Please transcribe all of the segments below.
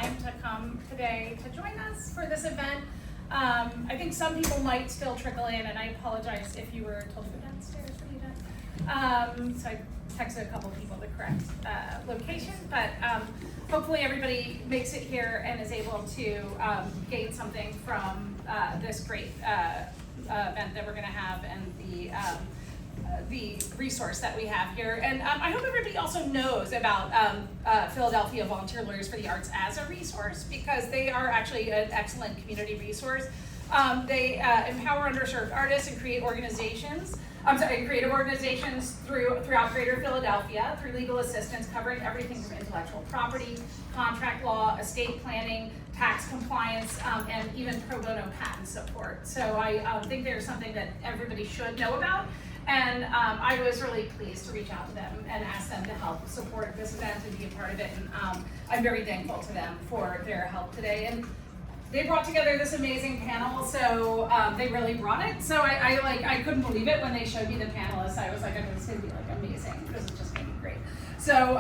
time to come today to join us for this event. I think some people might still trickle in, and I apologize if you were told to go downstairs when you did. So I texted a couple people the correct location, but hopefully everybody makes it here and is able to gain something from this great event that we're going to have and the resource that we have here. And I hope everybody also knows about Philadelphia Volunteer Lawyers for the Arts as a resource, because they are actually an excellent community resource. They empower underserved artists and creative organizations throughout Greater Philadelphia through legal assistance covering everything from intellectual property, contract law, estate planning, tax compliance, and even pro bono patent support. So I think there's something that everybody should know about. And I was really pleased to reach out to them and ask them to help support this event and be a part of it. And I'm very thankful to them for their help today. And they brought together this amazing panel, so they really brought it. So I couldn't believe it when they showed me the panelists. I was like, I know it's gonna be like amazing. This is just gonna be great. So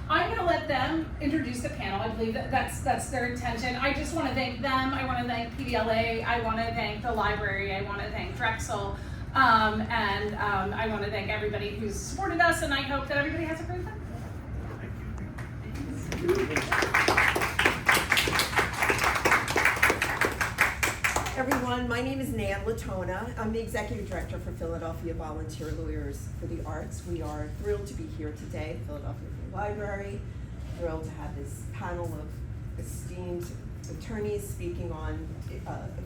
I'm gonna let them introduce the panel. I believe that's their intention. I just wanna thank them. I wanna thank PVLA. I wanna thank the library. I wanna thank Drexel. And I want to thank everybody who's supported us, and I hope that everybody has a great time. Everyone, my name is Nan Latona. I'm the Executive Director for Philadelphia Volunteer Lawyers for the Arts. We are thrilled to be here today at Philadelphia Free Library, thrilled to have this panel of esteemed attorneys speaking on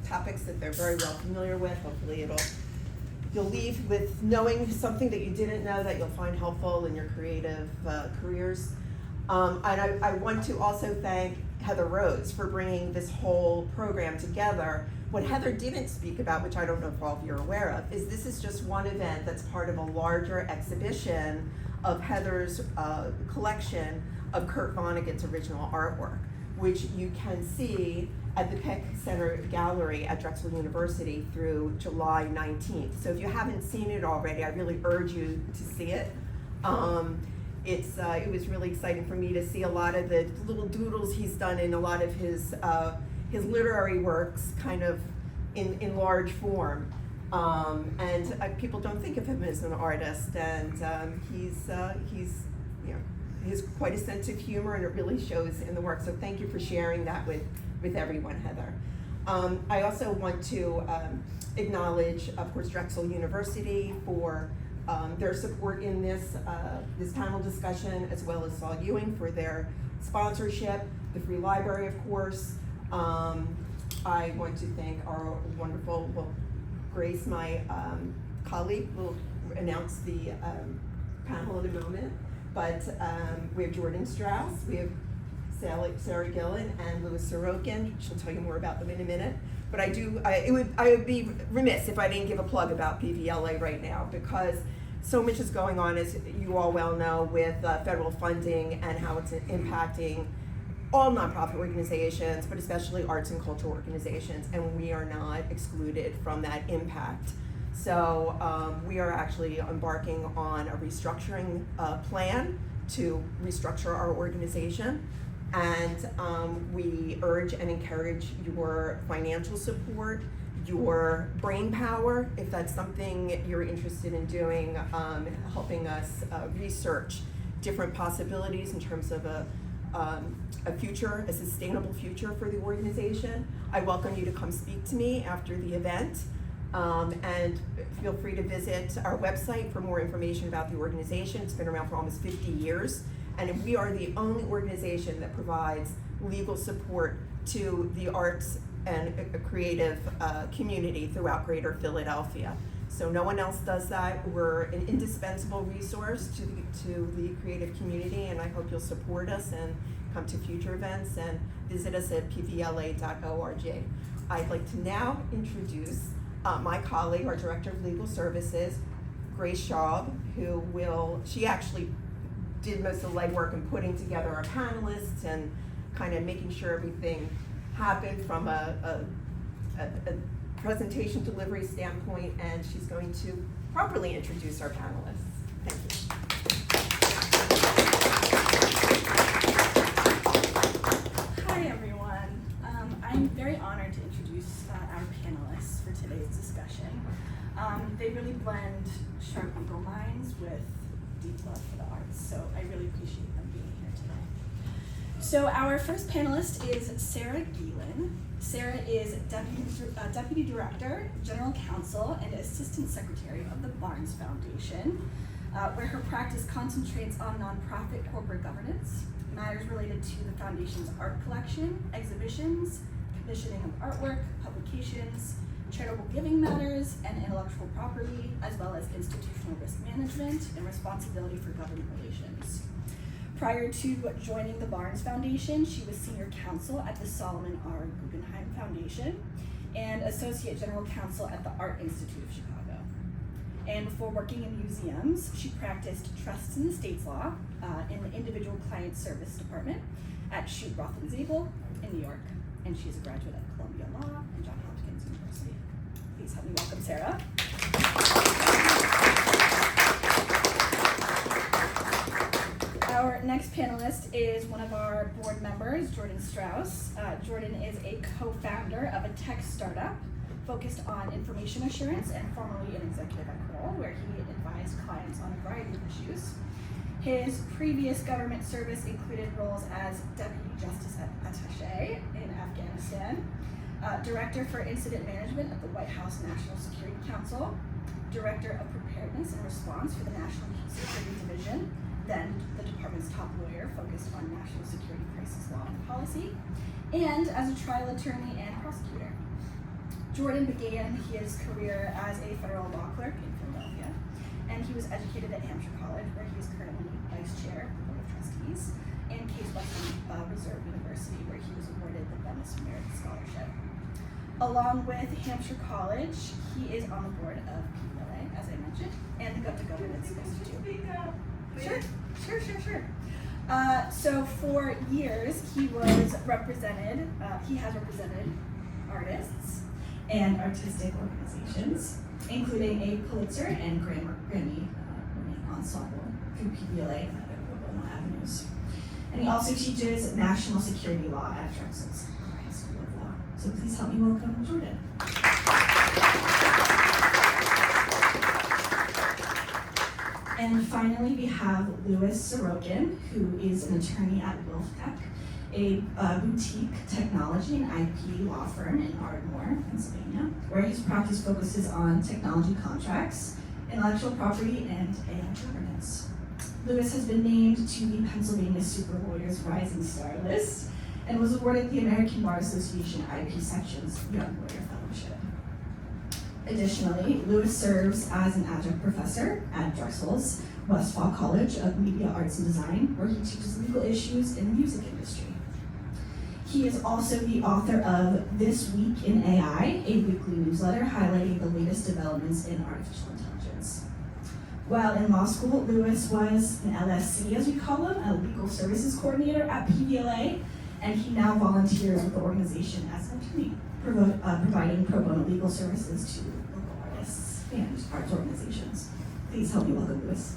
topics that they're very well familiar with. Hopefully you'll leave with knowing something that you didn't know that you'll find helpful in your creative careers. And I want to also thank Heather Rhodes for bringing this whole program together. What Heather didn't speak about, which I don't know if all of you are aware of, is this is just one event that's part of a larger exhibition of Heather's collection of Kurt Vonnegut's original artwork, which you can see at the Peck Center Gallery at Drexel University through July 19th. So if you haven't seen it already, I really urge you to see it. It was really exciting for me to see a lot of the little doodles he's done in a lot of his literary works kind of in large form. And people don't think of him as an artist, and he's he has quite a sense of humor, and it really shows in the work. So thank you for sharing that with everyone, Heather. I also want to acknowledge, of course, Drexel University for their support in this panel discussion, as well as Saul Ewing for their sponsorship, the Free Library, of course. I want to thank our wonderful, Grace, my colleague, will announce the panel in a moment. But we have Jordan Strauss, we have Sarah Gillen, and Louis Sorokin. She'll tell you more about them in a minute. But I would be remiss if I didn't give a plug about PVLA right now, because so much is going on, as you all well know, with federal funding and how it's impacting all nonprofit organizations, but especially arts and cultural organizations, and we are not excluded from that impact. So we are actually embarking on a restructuring plan to restructure our organization, and we urge and encourage your financial support, your brain power, if that's something you're interested in doing, helping us research different possibilities in terms of a future, a sustainable future for the organization. I welcome you to come speak to me after the event. And feel free to visit our website for more information about the organization. It's been around for almost 50 years, and we are the only organization that provides legal support to the arts and a creative community throughout Greater Philadelphia. So no one else does that. We're an indispensable resource to the creative community, and I hope you'll support us and come to future events and visit us at pvla.org. I'd like to now introduce my colleague, our Director of Legal Services, Grace Schaub, she actually did most of the legwork in putting together our panelists and kind of making sure everything happened from a presentation delivery standpoint, and she's going to properly introduce our panelists. Thank you. Hi, everyone. I'm very honored to introduce our panelists for today's discussion. They really blend sharp legal minds with deep love for the arts, so I really appreciate them being here today. So our first panelist is Sarah Gielen. Sarah is Deputy Director, General Counsel, and Assistant Secretary of the Barnes Foundation, where her practice concentrates on nonprofit corporate governance, matters related to the Foundation's art collection, exhibitions, commissioning of artwork, publications, charitable giving matters, and intellectual property, as well as institutional risk management and responsibility for government relations. Prior to joining the Barnes Foundation, she was Senior Counsel at the Solomon R. Guggenheim Foundation and Associate General Counsel at the Art Institute of Chicago. And before working in museums, she practiced trusts and estates law in the Individual Client Service Department at Shute Roth & Zabel in New York. And she's a graduate of Columbia Law and Johns Hopkins University. Please help me welcome Sarah. Our next panelist is one of our board members, Jordan Strauss. Jordan is a co-founder of a tech startup focused on information assurance and formerly in executive equitable, where he advised clients on a variety of issues. His previous government service included roles as Deputy Justice Attaché in Afghanistan, Director for Incident Management at the White House National Security Council, Director of Preparedness and Response for the National Security Division, then the department's top lawyer focused on national security crisis law and policy, and as a trial attorney and prosecutor. Jordan began his career as a federal law clerk in Philadelphia, and he was educated at Hampshire College, where he is currently vice chair of the Board of Trustees, and Case Western Reserve University, where he was awarded the Venice Merit Scholarship. Along with Hampshire College, he is on the board of PVLA, as I mentioned, and the Gut to Governance Institute. Sure. So for years, he has represented artists and artistic organizations, including a Pulitzer and Grammy-winning ensemble through PVLA and other pro bono avenues. And he also teaches national security law at Drexel School of Law. So please help me welcome Jordan. And finally, we have Louis Sorokin, who is an attorney at Peck, a boutique technology and IP law firm in Ardmore, Pennsylvania, where his practice focuses on technology contracts, intellectual property, and AI governance. Louis has been named to the Pennsylvania Super Lawyers Rising Star list and was awarded the American Bar Association IP Section's Young Lawyer Fellowship. Additionally, Louis serves as an adjunct professor at Drexel's Westfall College of Media Arts and Design, where he teaches legal issues in the music industry. He is also the author of This Week in AI, a weekly newsletter highlighting the latest developments in artificial intelligence. While in law school, Louis was an LSC, as we call him, a legal services coordinator at PVLA, and he now volunteers with the organization as an attorney, providing pro bono legal services to local artists and arts organizations. Please help me welcome Louis.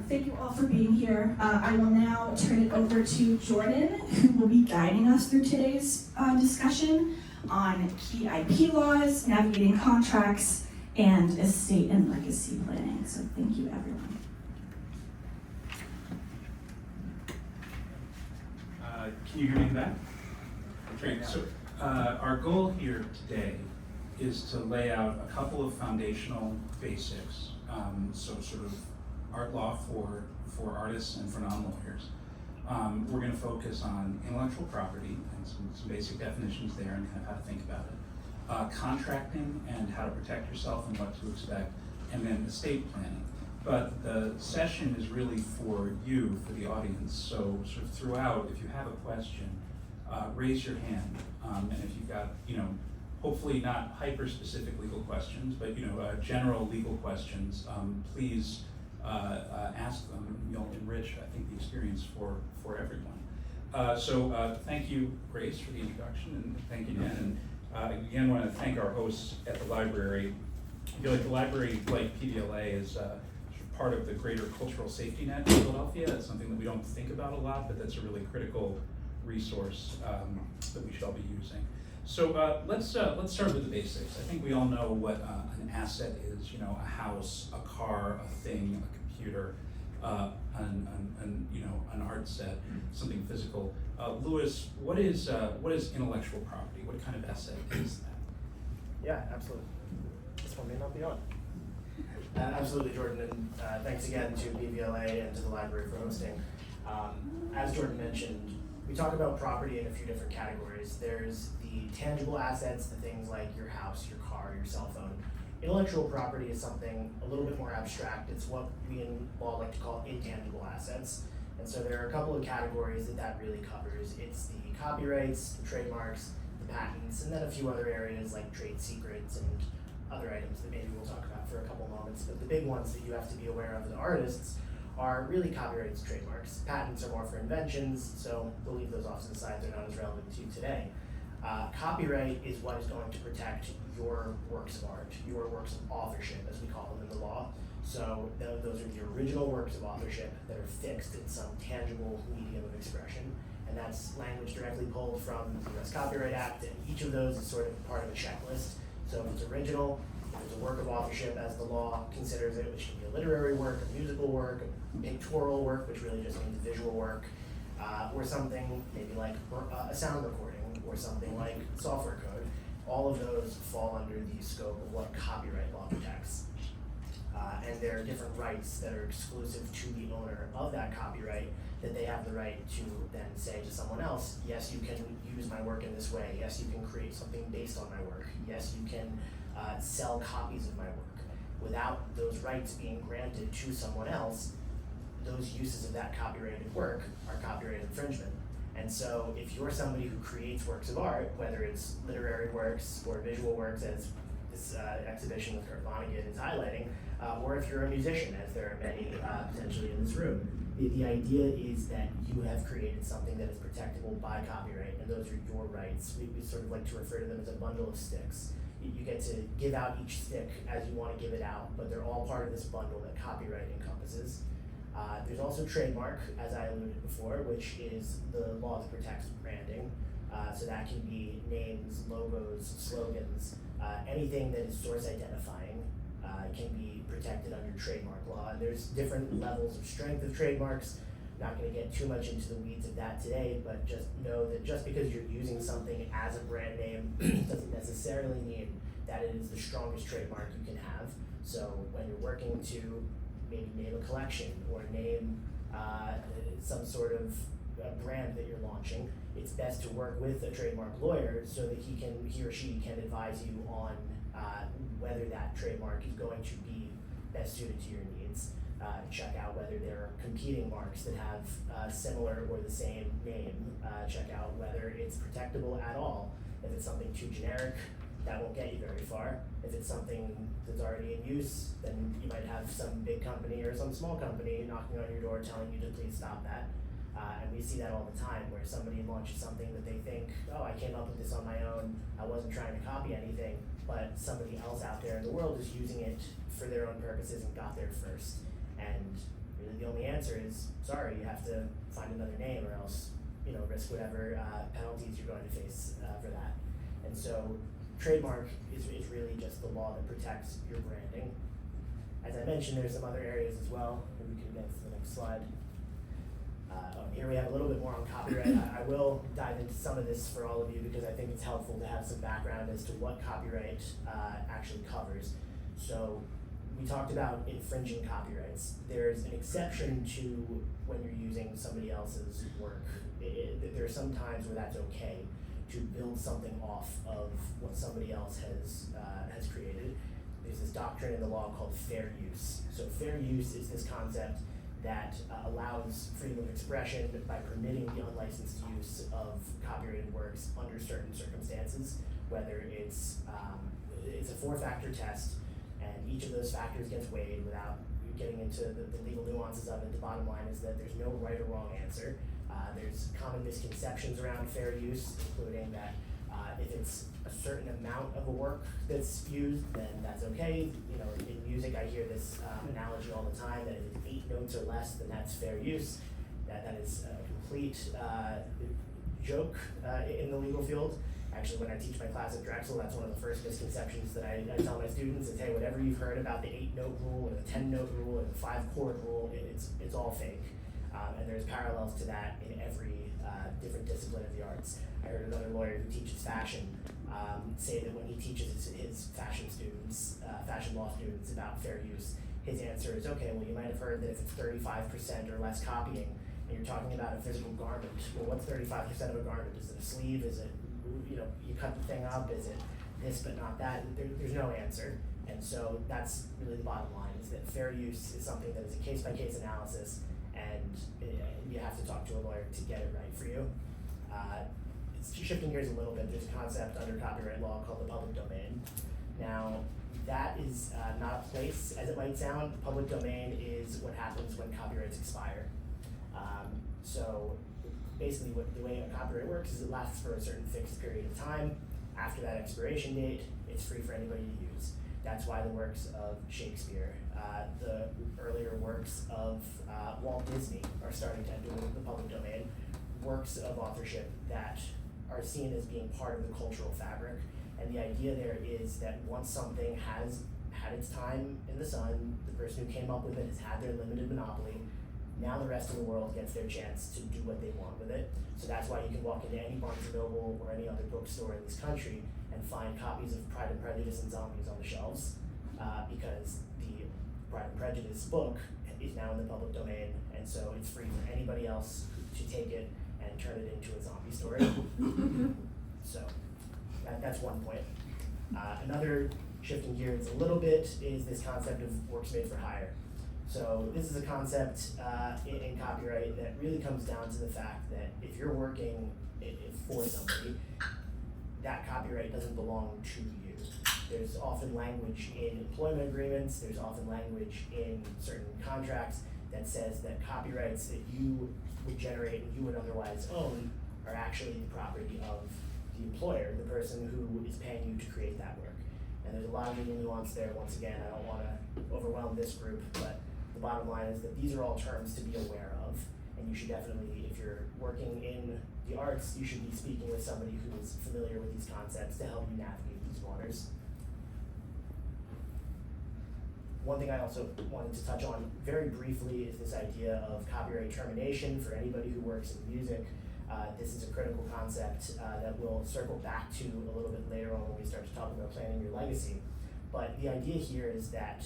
Thank you all for being here. I will now turn it over to Jordan, who will be guiding us through today's discussion on key IP laws, navigating contracts, and estate and legacy planning. So thank you, everyone. Can you hear me in the back? Great. So our goal here today is to lay out a couple of foundational basics. So sort of art law for artists and for non-lawyers. We're going to focus on intellectual property and some basic definitions there and kind of how to think about it. Contracting and how to protect yourself and what to expect, and then estate planning. But the session is really for you, for the audience. So sort of throughout, if you have a question, raise your hand. And if you've got, hopefully not hyper-specific legal questions, but general legal questions, please ask them. You'll enrich, I think, the experience for everyone. So thank you, Grace, for the introduction, and thank you, Dan. And again, want to thank our hosts at the library. I feel like the library, like PVLA, is part of the greater cultural safety net in Philadelphia. It's something that we don't think about a lot, but that's a really critical resource that we should all be using. So let's start with the basics. I think we all know what an asset is. You know, a house, a car, a thing, a computer, an art set, something physical. Louis, what is intellectual property? What kind of asset is that? Yeah, absolutely. This one may not be on. Absolutely, Jordan, and thanks again to PVLA and to the library for hosting. As Jordan mentioned, we talk about property in a few different categories. There's the tangible assets, the things like your house, your car, your cell phone. Intellectual property is something a little bit more abstract. It's what we in law like to call intangible assets. And so there are a couple of categories that really covers. It's the copyrights, the trademarks, the patents, and then a few other areas like trade secrets and other items that maybe we'll talk about for a couple moments. But the big ones that you have to be aware of as artists are really copyrights, trademarks. Patents are more for inventions, so we'll leave those off to the side. They're not as relevant to you today. Copyright is what is going to protect your works of art, your works of authorship, as we call them in the law. So those are the original works of authorship that are fixed in some tangible medium of expression. And that's language directly pulled from the US Copyright Act, and each of those is sort of part of a checklist. So if it's original, if it's a work of authorship as the law considers it, which can be a literary work, a musical work, a pictorial work, which really just means visual work, or something maybe like a sound recording, or something like software code, all of those fall under the scope of what copyright law protects. And there are different rights that are exclusive to the owner of that copyright that they have the right to then say to someone else, yes, you can use my work in this way, yes, you can create something based on my work, yes, you can sell copies of my work. Without those rights being granted to someone else, those uses of that copyrighted work are copyright infringement. And so if you're somebody who creates works of art, whether it's literary works or visual works, as this exhibition with Vonnegut is highlighting, or if you're a musician, as there are many potentially in this room, the idea is that you have created something that is protectable by copyright, and those are your rights. We sort of like to refer to them as a bundle of sticks. You get to give out each stick as you want to give it out, but they're all part of this bundle that copyright encompasses. There's also trademark, as I alluded before, which is the law that protects branding. So that can be names, logos, slogans, anything that is source identifying can be protected under trademark law. And there's different levels of strength of trademarks. Not going to get too much into the weeds of that today, but just know that just because you're using something as a brand name doesn't necessarily mean that it is the strongest trademark you can have. So when you're working to maybe name a collection or name some sort of brand that you're launching, it's best to work with a trademark lawyer so that he or she can advise you on whether that trademark is going to be best suited to your needs. Check out whether there are competing marks that have similar or the same name. Check out whether it's protectable at all. If it's something too generic, that won't get you very far. If it's something that's already in use, then you might have some big company or some small company knocking on your door telling you to please stop that. And we see that all the time where somebody launches something that they think, oh, I came up with this on my own, I wasn't trying to copy anything, but somebody else out there in the world is using it for their own purposes and got there first. And really the only answer is, sorry, you have to find another name or else, risk whatever penalties you're going to face for that. And so trademark is really just the law that protects your branding. As I mentioned, there's some other areas as well. Maybe we can get to the next slide. Here we have a little bit more on copyright. I will dive into some of this for all of you because I think it's helpful to have some background as to what copyright actually covers. So we talked about infringing copyrights. There's an exception to when you're using somebody else's work. There are some times where that's okay to build something off of what somebody else has created. There's this doctrine in the law called fair use. So fair use is this concept that allows freedom of expression by permitting the unlicensed use of copyrighted works under certain circumstances, whether it's a 4-factor test, and each of those factors gets weighed without getting into the legal nuances of it. The bottom line is that there's no right or wrong answer. There's common misconceptions around fair use, including that If it's a certain amount of a work that's used, then that's okay. You know, in music, I hear this analogy all the time that if it's 8 notes or less, then that's fair use. That is a complete joke in the legal field. Actually, when I teach my class at Drexel, that's one of the first misconceptions that I tell my students is, hey, whatever you've heard about the 8-note rule or the 10-note rule or the 5-chord rule, it's all fake. And there's parallels to that in every different discipline of the arts. I heard another lawyer who teaches fashion say that when he teaches his fashion students, fashion law students about fair use, his answer is, okay, well, you might have heard that if it's 35% or less copying, and you're talking about a physical garment, well, what's 35% of a garment? Is it a sleeve? Is it, you know, you cut the thing up? Is it this but not that? There's no answer. And so that's really the bottom line, is that fair use is something that is a case-by-case analysis, and you have to talk to a lawyer to get it right for you. It's shifting gears a little bit. There's a concept under copyright law called the public domain. Now, that is not a place, as it might sound. The public domain is what happens when copyrights expire. So basically the way a copyright works is it lasts for a certain fixed period of time. After that expiration date, it's free for anybody to use. That's why the works of Shakespeare, the earlier works of Walt Disney are starting to enter the public domain. Works of authorship that are seen as being part of the cultural fabric. And the idea there is that once something has had its time in the sun, the person who came up with it has had their limited monopoly. Now the rest of the world gets their chance to do what they want with it. So that's why you can walk into any Barnes & Noble or any other bookstore in this country and find copies of Pride and Prejudice and Zombies on the shelves, because the Pride and Prejudice book is now in the public domain, and so it's free for anybody else to take it and turn it into a zombie story. So that's one point. Another, shifting gears a little bit, is this concept of works made for hire. So this is a concept in copyright that really comes down to the fact that if you're working for somebody, that copyright doesn't belong to you. There's often language in employment agreements, there's often language in certain contracts that says that copyrights that you would generate and you would otherwise own are actually the property of the employer, the person who is paying you to create that work. And there's a lot of legal nuance there. Once again, I don't want to overwhelm this group, but the bottom line is that these are all terms to be aware of, and you should definitely, if you're working in the arts, you should be speaking with somebody who is familiar with these concepts to help you navigate these waters. One thing I also wanted to touch on very briefly is this idea of copyright termination for anybody who works in music. This is a critical concept that we'll circle back to a little bit later on when we start to talk about planning your legacy. But the idea here is that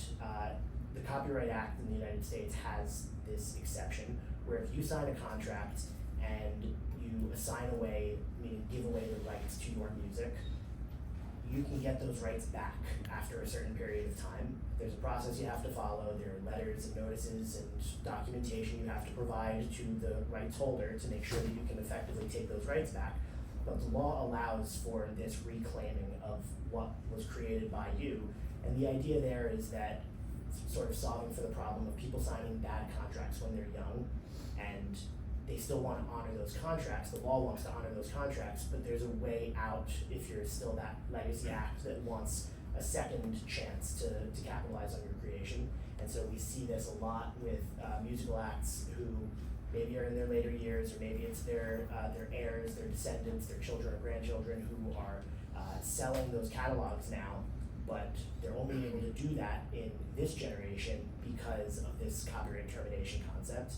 the Copyright Act in the United States has this exception where if you sign a contract and you assign away, meaning give away the rights to your music, you can get those rights back after a certain period of time. There's a process you have to follow. There are letters and notices and documentation you have to provide to the rights holder to make sure that you can effectively take those rights back. But the law allows for this reclaiming of what was created by you. And the idea there is that sort of solving for the problem of people signing bad contracts when they're young, and they still want to honor those contracts. The law wants to honor those contracts, but there's a way out if you're still that legacy act that wants a second chance to capitalize on your creation. And so we see this a lot with musical acts who maybe are in their later years, or maybe it's their heirs, their descendants, their children or grandchildren who are selling those catalogs now, but they're only able to do that in this generation because of this copyright termination concept.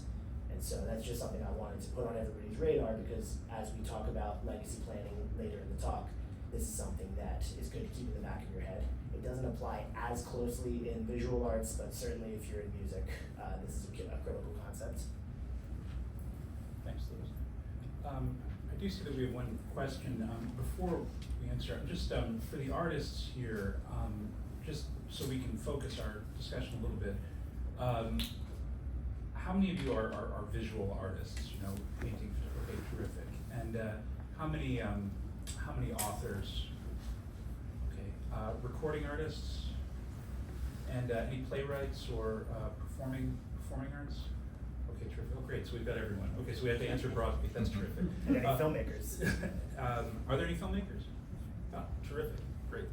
And so that's just something I wanted to put on everybody's radar, because as we talk about legacy planning later in the talk, this is something that is good to keep in the back of your head. It doesn't apply as closely in visual arts, but certainly if you're in music, this is a critical concept. Thanks, Louis. I do see that we have one question. Before we answer, just for the artists here, just so we can focus our discussion a little bit, how many of you are visual artists? You know, painting. Okay, terrific. And how many authors? Okay, recording artists, and any playwrights or performing arts? Okay, terrific. Oh, great. So we've got everyone. Okay, so we have to answer broadly. That's terrific. And any filmmakers? Are there any filmmakers? Terrific, great.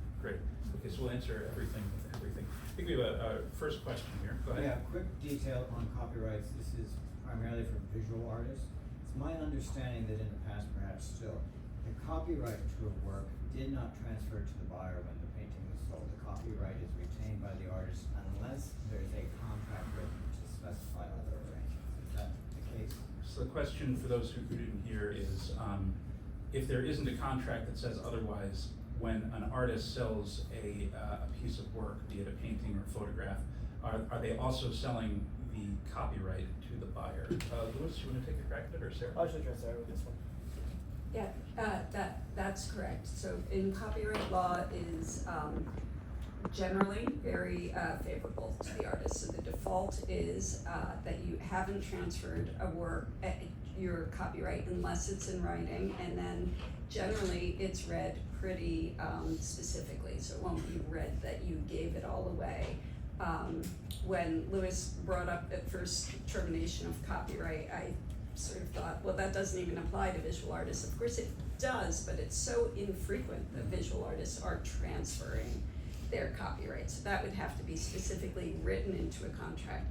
Okay, so we'll answer everything with everything. I think we have a first question here, go ahead. Yeah, quick detail on copyrights. This is primarily for visual artists. It's my understanding that in the past, perhaps still, the copyright to a work did not transfer to the buyer when the painting was sold. The copyright is retained by the artist unless there's a contract written to specify other arrangements. Is that the case? So the question for those who didn't hear is, if there isn't a contract that says otherwise, when an artist sells a piece of work, be it a painting or a photograph, are they also selling the copyright to the buyer? Louis, you want to take a crack at it, or Sarah? I should address Sarah with this one. Yeah, that's correct. So in copyright law is generally very favorable to the artist. So the default is that you haven't transferred a work, your copyright, unless it's in writing, and then generally it's read pretty specifically. So it won't be read that you gave it all away. When Louis brought up at first termination of copyright, I sort of thought, well, that doesn't even apply to visual artists. Of course it does, but it's so infrequent that visual artists are transferring their copyright. So that would have to be specifically written into a contract,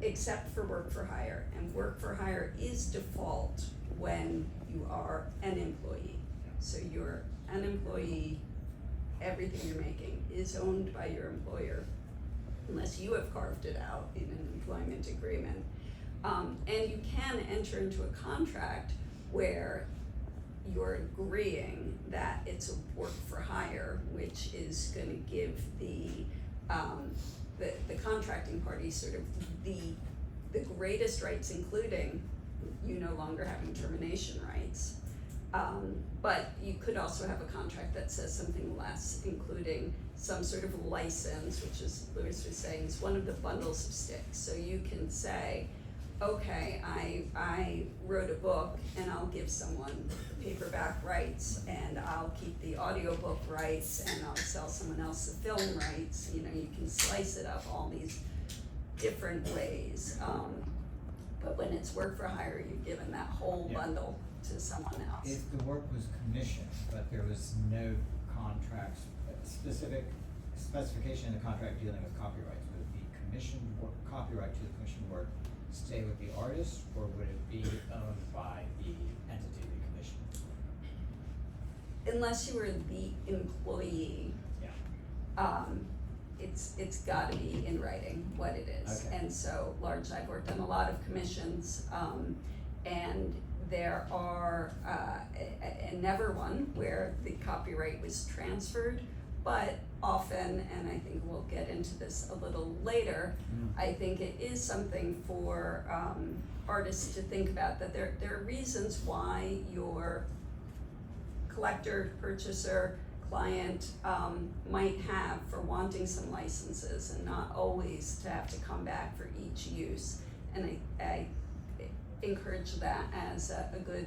except for work for hire. And work for hire is default when you are an employee. So you're an employee, everything you're making is owned by your employer, unless you have carved it out in an employment agreement. And you can enter into a contract where you're agreeing that it's a work for hire, which is going to give the contracting party sort of the greatest rights, including you no longer having termination rights. But you could also have a contract that says something less, including some sort of license, which is, Louis was saying, is one of the bundles of sticks. So you can say, okay, I wrote a book and I'll give someone paperback rights, and I'll keep the audiobook rights, and I'll sell someone else the film rights. You know, you can slice it up all these different ways. But when it's work for hire, you've given that whole bundle to someone else. If the work was commissioned, but there was no contracts, specific specification in the contract dealing with copyrights, would the commissioned work, copyright to the commissioned work stay with the artist, or would it be owned by the entity they commissioned? Unless you were the employee, Yeah. it's gotta be in writing what it is. Okay. And so largely, I've worked on a lot of commissions, and there are, and never one where the copyright was transferred, but often, and I think we'll get into this a little later, I think it is something for artists to think about, that there are reasons why your collector, purchaser, client might have for wanting some licenses, and not always to have to come back for each use. And I encourage that as a good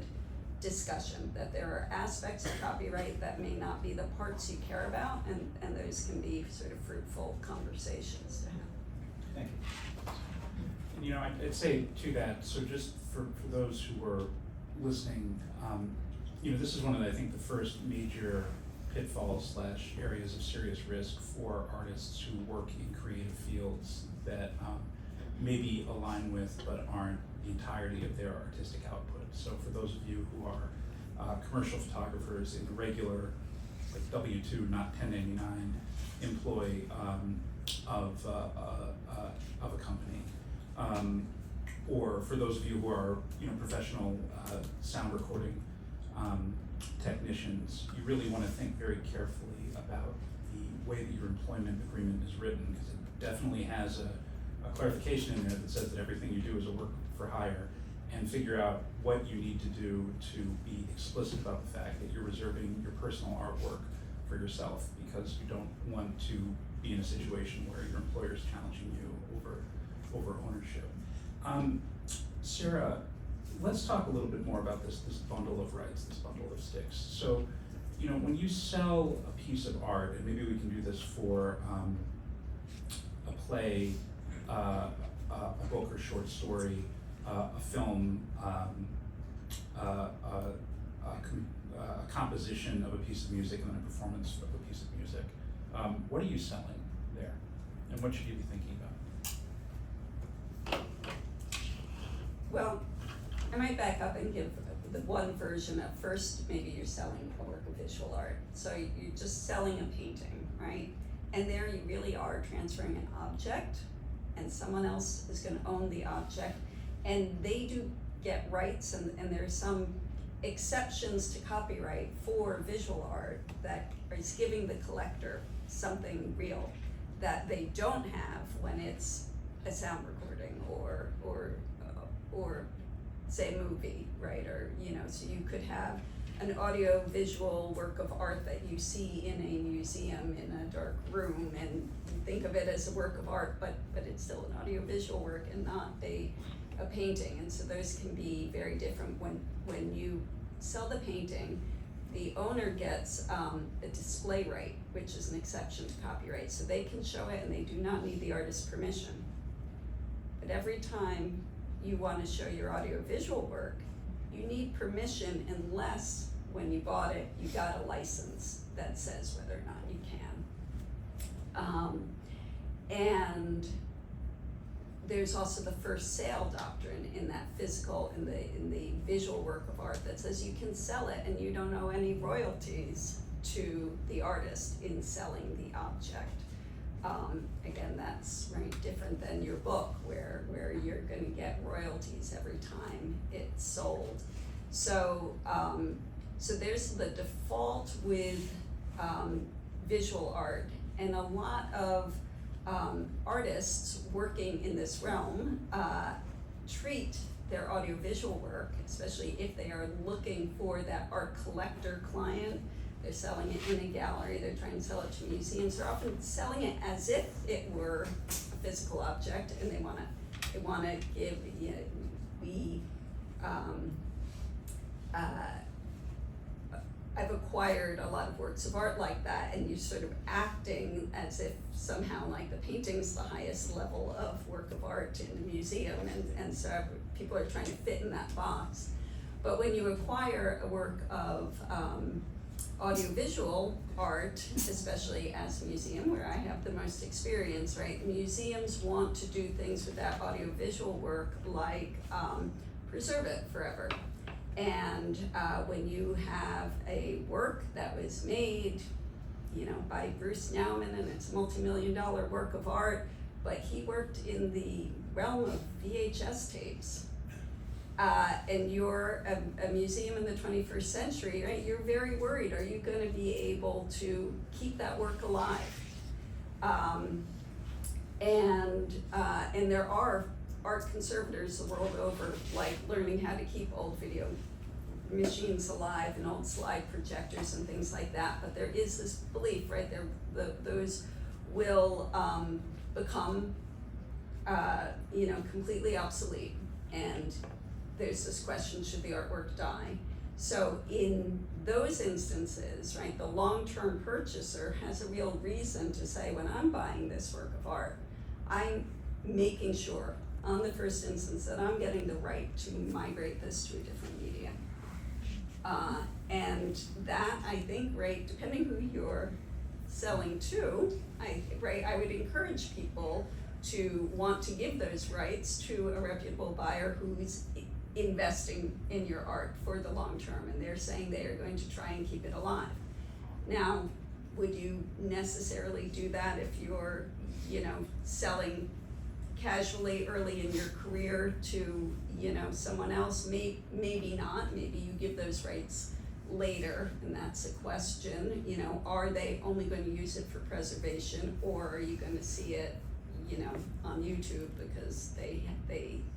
discussion, that there are aspects of copyright that may not be the parts you care about, and those can be sort of fruitful conversations to have. Thank you. And, you know, I'd say to that, so just for those who are listening, you know, this is one of the, I think, the first major pitfalls / areas of serious risk for artists who work in creative fields that maybe align with but aren't the entirety of their artistic output. So for those of you who are commercial photographers in the regular, like W-2, not 1099 employee of a company, or for those of you who are, you know, professional sound recording technicians, you really want to think very carefully about the way that your employment agreement is written, because it definitely has a clarification in there that says that everything you do is a work for hire, and figure out what you need to do to be explicit about the fact that you're reserving your personal artwork for yourself, because you don't want to be in a situation where your employer is challenging you over ownership. Sarah, let's talk a little bit more about this bundle of rights, this bundle of sticks. So, you know, when you sell a piece of art, and maybe we can do this for a play, a book or short story, a film, a composition of a piece of music and then a performance of a piece of music. What are you selling there? And what should you be thinking about? Well, I might back up and give the one version of first, maybe you're selling a work of visual art. So you're just selling a painting, right? And there you really are transferring an object, and someone else is gonna own the object, and they do get rights, and there's some exceptions to copyright for visual art that is giving the collector something real that they don't have when it's a sound recording or say a movie, right? Or, you know, so you could have an audio visual work of art that you see in a museum in a dark room, and you think of it as a work of art, but it's still an audio visual work and not a painting. And so those can be very different. When you sell the painting, the owner gets a display right, which is an exception to copyright. So they can show it and they do not need the artist's permission. But every time you want to show your audiovisual work, you need permission unless when you bought it, you got a license that says whether or not you can. And there's also the first sale doctrine in that physical, in the visual work of art that says you can sell it and you don't owe any royalties to the artist in selling the object. Again, that's right different than your book where you're gonna get royalties every time it's sold. So, so there's the default with visual art, and a lot of artists working in this realm treat their audiovisual work, especially if they are looking for that art collector client. They're selling it in a gallery, they're trying to sell it to museums, they're often selling it as if it were a physical object, and they wanna give, you know, I've acquired a lot of works of art like that, and you're sort of acting as if somehow like the painting's the highest level of work of art in a museum, and so people are trying to fit in that box. But when you acquire a work of audiovisual art, especially as a museum, where I have the most experience, right? Museums want to do things with that audiovisual work like preserve it forever. And when you have a work that was made, you know, by Bruce Nauman, and it's a multi-million-dollar work of art, but he worked in the realm of VHS tapes, and you're a museum in the 21st century, right? You're very worried, are you gonna be able to keep that work alive? And there are art conservators the world over, like learning how to keep old video machines alive and old slide projectors and things like that. But there is this belief, right? Those will become, you know, completely obsolete. And there's this question, should the artwork die? So in those instances, right, the long-term purchaser has a real reason to say, when I'm buying this work of art, I'm making sure on the first instance that I'm getting the right to migrate this to a different medium. And that, I think, right, depending who you're selling to, I would encourage people to want to give those rights to a reputable buyer who's investing in your art for the long term, and they're saying they are going to try and keep it alive. Now, would you necessarily do that if you're, you know, selling casually early in your career to, you know, someone else? Maybe not. Maybe you give those rights later, and that's a question. You know, are they only going to use it for preservation, or are you going to see it, you know, on YouTube because they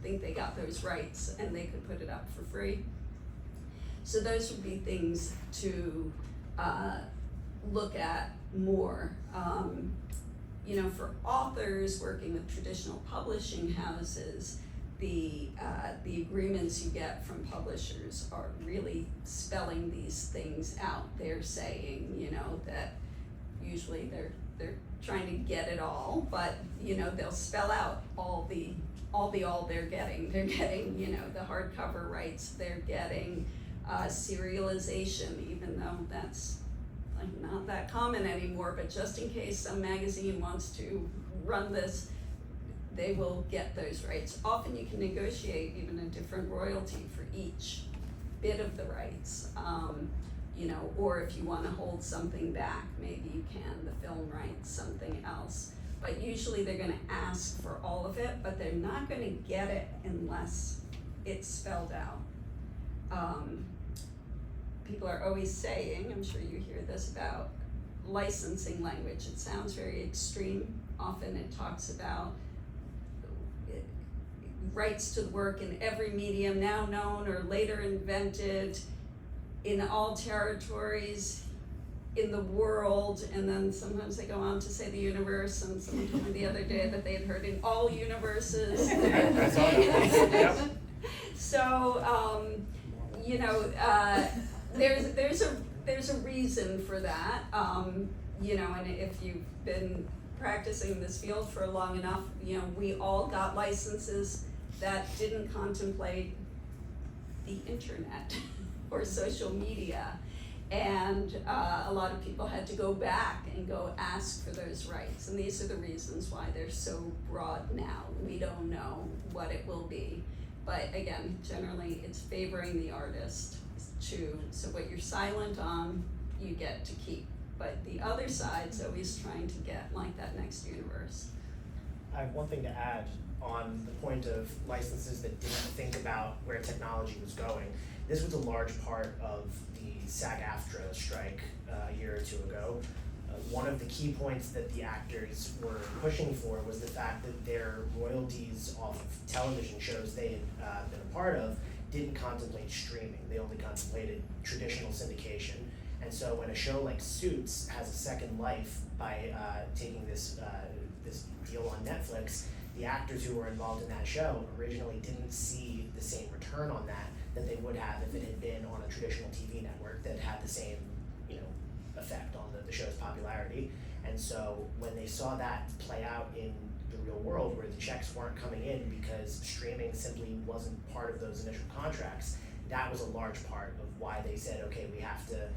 think they got those rights and they could put it up for free? So those would be things to look at more. You know, for authors working with traditional publishing houses, the agreements you get from publishers are really spelling these things out. They're saying, you know, that usually they're trying to get it all, but, you know, they'll spell out all they're getting. They're getting, you know, the hardcover rights, they're getting serialization, even though that's like not that common anymore, but just in case some magazine wants to run this, they will get those rights. Often you can negotiate even a different royalty for each bit of the rights. You know, or if you wanna hold something back, maybe you can, the film rights, something else. But usually they're gonna ask for all of it, but they're not gonna get it unless it's spelled out. People are always saying, I'm sure you hear this about licensing language. It sounds very extreme. Often it talks about rights to the work in every medium now known or later invented in all territories in the world, and then sometimes they go on to say the universe, and someone told me the other day that they had heard in all universes. So, you know, there's a reason for that, you know, and if you've been practicing this field for long enough, you know, we all got licenses that didn't contemplate the internet or social media. And a lot of people had to go back and go ask for those rights. And these are the reasons why they're so broad now. We don't know what it will be. But again, generally it's favoring the artist so what you're silent on, you get to keep. But the other side's always trying to get like that next universe. I have one thing to add on the point of licenses that didn't think about where technology was going. This was a large part of the SAG-AFTRA strike a year or two ago. One of the key points that the actors were pushing for was the fact that their royalties off of television shows they had been a part of didn't contemplate streaming. They only contemplated traditional syndication. And so when a show like Suits has a second life by taking this deal on Netflix, the actors who were involved in that show originally didn't see the same return on that they would have if it had been on a traditional TV network that had the same, you know, effect on the show's popularity. And so when they saw that play out in the real world where the checks weren't coming in because streaming simply wasn't part of those initial contracts, that was a large part of why they said, okay, we have to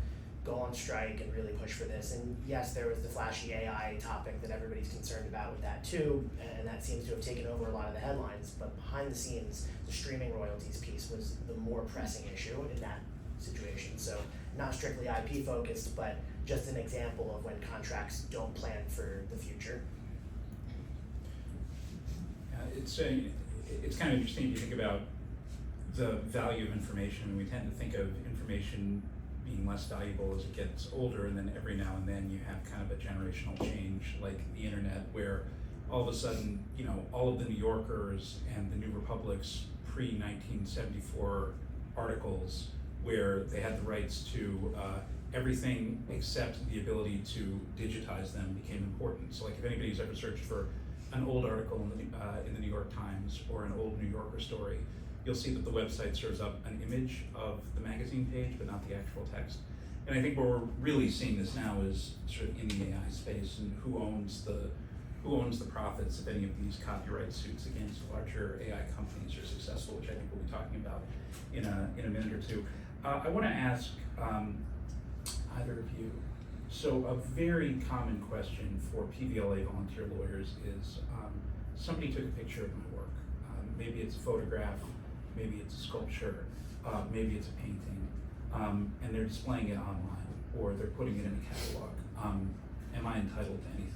go on strike and really push for this. And yes, there was the flashy AI topic that everybody's concerned about with that too, and that seems to have taken over a lot of the headlines, but behind the scenes, the streaming royalties piece was the more pressing issue in that situation. So not strictly IP focused, but just an example of when contracts don't plan for the future. It's kind of interesting if you think about the value of information. We tend to think of information being less valuable as it gets older, and then every now and then you have kind of a generational change like the internet, where all of a sudden, you know, all of the New Yorkers and the New Republic's pre-1974 articles where they had the rights to everything except the ability to digitize them became important. So like if anybody's ever searched for an old article in the New York Times or an old New Yorker story, you'll see that the website serves up an image of the magazine page, but not the actual text. And I think where we're really seeing this now is sort of in the AI space, and who owns the profits if any of these copyright suits against larger AI companies are successful, which I think we'll be talking about in a minute or two. I want to ask either of you. So a very common question for PVLA volunteer lawyers is somebody took a picture of my work. Maybe it's a photograph, maybe it's a sculpture, maybe it's a painting, and they're displaying it online, or they're putting it in a catalog. Am I entitled to anything?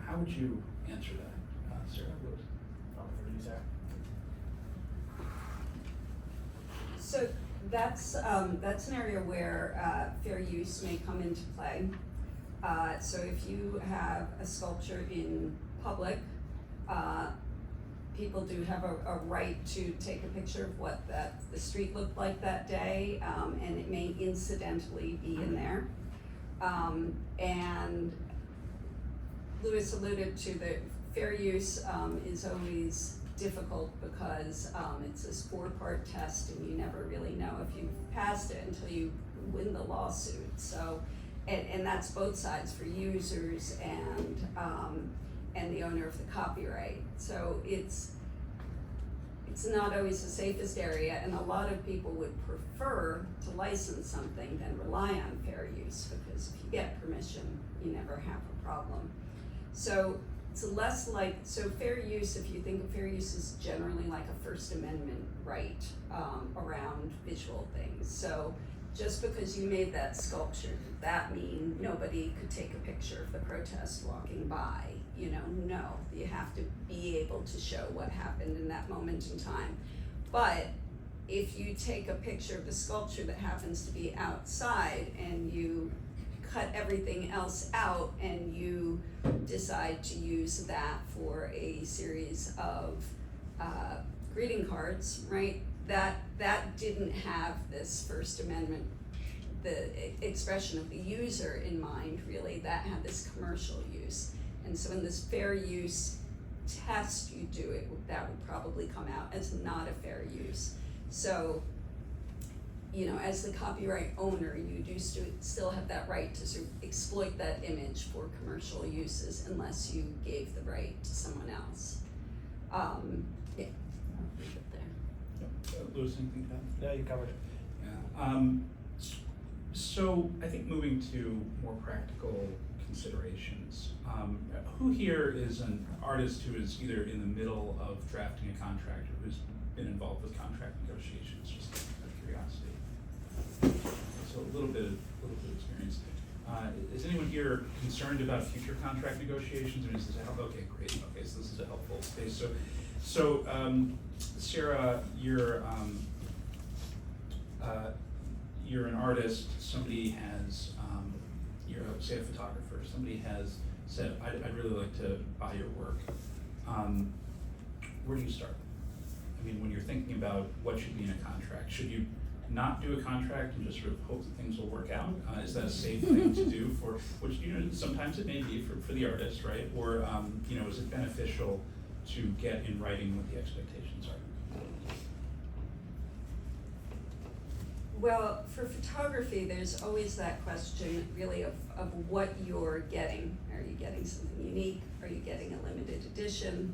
How would you answer that, Sarah? For you, Sarah. So that's an area where fair use may come into play. So if you have a sculpture in public, people do have a right to take a picture of what the street looked like that day, and it may incidentally be in there. And Louis alluded to the fair use is always difficult because it's this 4-part test, and you never really know if you've passed it until you win the lawsuit. So, and that's both sides, for users and the owner of the copyright. So it's it's not always the safest area, and a lot of people would prefer to license something than rely on fair use, because if you get permission, you never have a problem. So it's less like, so fair use, if you think of fair use, is generally like a First Amendment right around visual things. So just because you made that sculpture, did that mean nobody could take a picture of the protest walking by? You know, no, you have to be able to show what happened in that moment in time. But if you take a picture of the sculpture that happens to be outside and you cut everything else out and you decide to use that for a series of greeting cards, right? That didn't have this First Amendment, the expression of the user in mind, really. That had this commercial use. And so in this fair use test you do, that would probably come out as not a fair use. So, you know, as the copyright owner, you do still have that right to sort of exploit that image for commercial uses unless you gave the right to someone else. Yeah, I'll leave it there. Louis, anything to add? No, you covered it. Yeah. So I think moving to more practical considerations. Who here is an artist who is either in the middle of drafting a contract or who's been involved with contract negotiations, just out of curiosity? So a little bit of experience. Is anyone here concerned about future contract negotiations, or is this okay, great, okay, so this is a helpful space. So Sarah, you're an artist. Somebody has, you're say a photographer. Somebody has said, I'd really like to buy your work. Where do you start? I mean, when you're thinking about what should be in a contract, should you not do a contract and just sort of hope that things will work out? Is that a safe thing to do for, which, you know, sometimes it may be for the artist, right? Or, you know, is it beneficial to get in writing what the expectations are? Well, for photography, there's always that question really of what you're getting. Are you getting something unique? Are you getting a limited edition?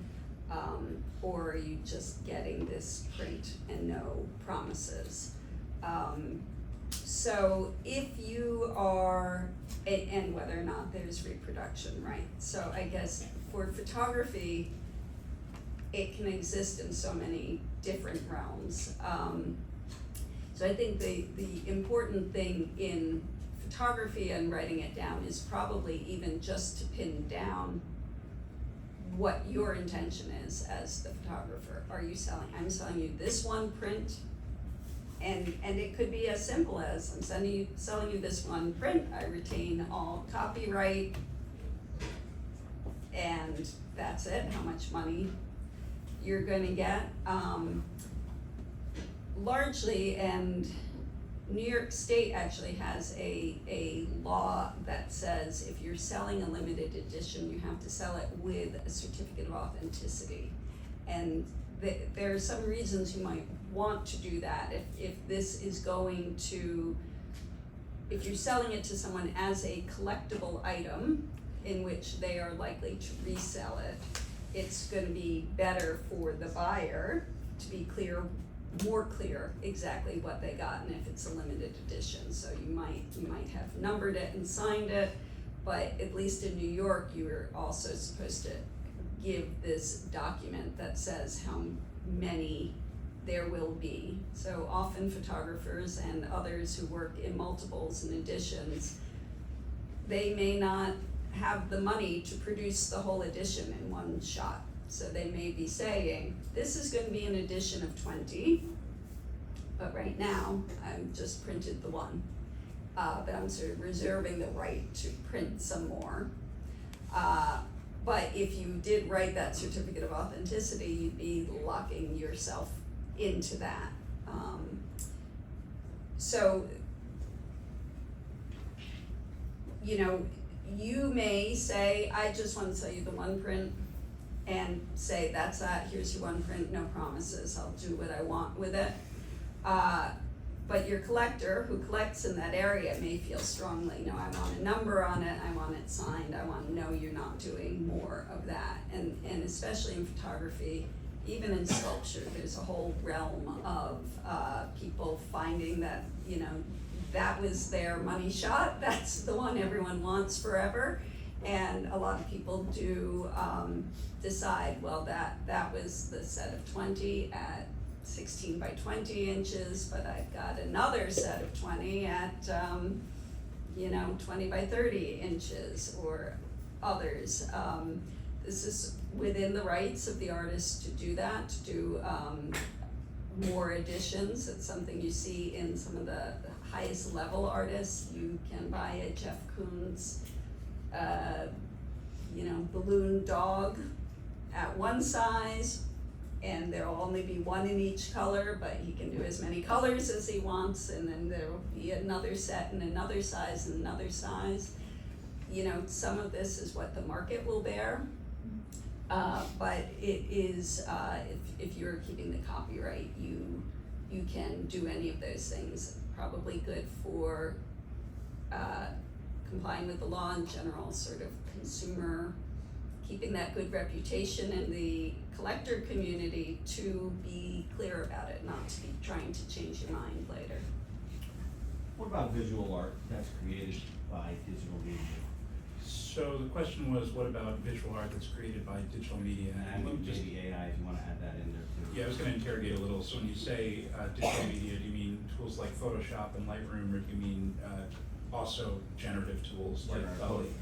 Or are you just getting this print and no promises? So if you are, and whether or not there's reproduction, right? So I guess for photography, it can exist in so many different realms. So I think the important thing in photography and writing it down is probably even just to pin down what your intention is as the photographer. Are you selling, I'm selling you this one print, and it could be as simple as, I'm selling you this one print, I retain all copyright, and that's it, how much money you're gonna get. Largely, and New York State actually has a law that says if you're selling a limited edition, you have to sell it with a certificate of authenticity. And there are some reasons you might want to do that. If this is going to, if you're selling it to someone as a collectible item in which they are likely to resell it, it's gonna be better for the buyer to be clear, more clear exactly what they got, and if it's a limited edition. So you might have numbered it and signed it, but at least in New York, you are also supposed to give this document that says how many there will be. So often photographers and others who work in multiples and editions, they may not have the money to produce the whole edition in one shot. So they may be saying, this is going to be an edition of 20, but right now I've just printed the one. But I'm sort of reserving the right to print some more. But if you did write that certificate of authenticity, you'd be locking yourself into that. So, you know, you may say, I just want to sell you the one print, and say, that's that, here's your one print, no promises, I'll do what I want with it. But your collector who collects in that area may feel strongly, no, I want a number on it, I want it signed, I want to know you're not doing more of that. And especially in photography, even in sculpture, there's a whole realm of people finding that, you know, that was their money shot, that's the one everyone wants forever. And a lot of people do decide, well, that was the set of 20 at 16 by 20 inches, but I've got another set of 20 at, 20 by 30 inches, or others. This is within the rights of the artist to do that, to do more additions. It's something you see in some of the highest level artists. You can buy a Jeff Koons, balloon dog at one size, and there'll only be one in each color, but he can do as many colors as he wants, and then there will be another set and another size and another size. You know, some of this is what the market will bear, but it is, if you're keeping the copyright, you can do any of those things. Probably good for complying with the law in general, sort of consumer, keeping that good reputation in the collector community, to be clear about it, not to be trying to change your mind later. What about visual art that's created by digital media? So the question was, what about visual art that's created by digital media? And let me just- maybe AI, if you wanna add that in there too. Yeah, I was gonna interrogate a little. So when you say digital media, do you mean tools like Photoshop and Lightroom, or do you mean also generative tools like Generative.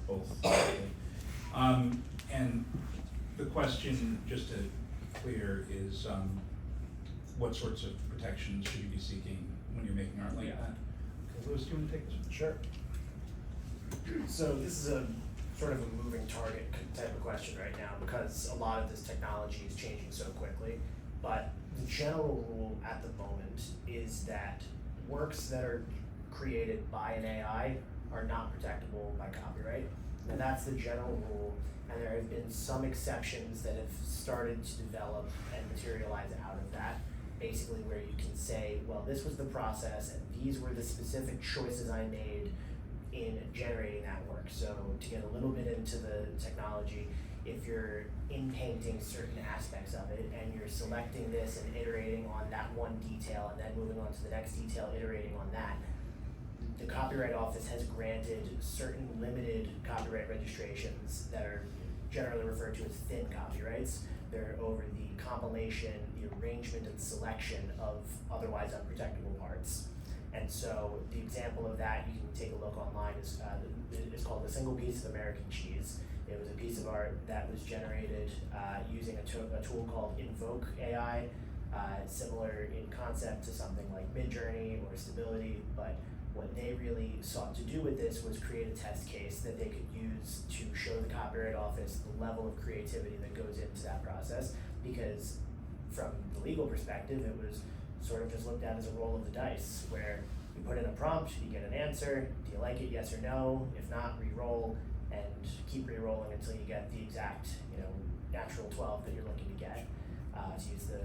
both? And the question, just to be clear, is what sorts of protections should you be seeking when you're making art like Yeah. that? Okay, Louis, do you want to take this one? Sure. So this is a sort of a moving target type of question right now, because a lot of this technology is changing so quickly. But the general rule at the moment is that works that are created by an AI are not protectable by copyright. Now that's the general rule, and there have been some exceptions that have started to develop and materialize out of that. Basically where you can say, well, this was the process and these were the specific choices I made in generating that work. So to get a little bit into the technology, if you're in painting certain aspects of it and you're selecting this and iterating on that one detail and then moving on to the next detail, iterating on that, the Copyright Office has granted certain limited copyright registrations that are generally referred to as thin copyrights. They're over the compilation, the arrangement, and selection of otherwise unprotectable parts. And so the example of that, you can take a look online, is called A Single Piece of American Cheese. It was a piece of art that was generated using a tool called Invoke AI, similar in concept to something like Midjourney or Stability, but what they really sought to do with this was create a test case that they could use to show the Copyright Office the level of creativity that goes into that process, because from the legal perspective, it was sort of just looked at as a roll of the dice, where you put in a prompt, you get an answer, do you like it, yes or no? If not, re-roll, and keep re-rolling until you get the exact, natural 12 that you're looking to get, to use the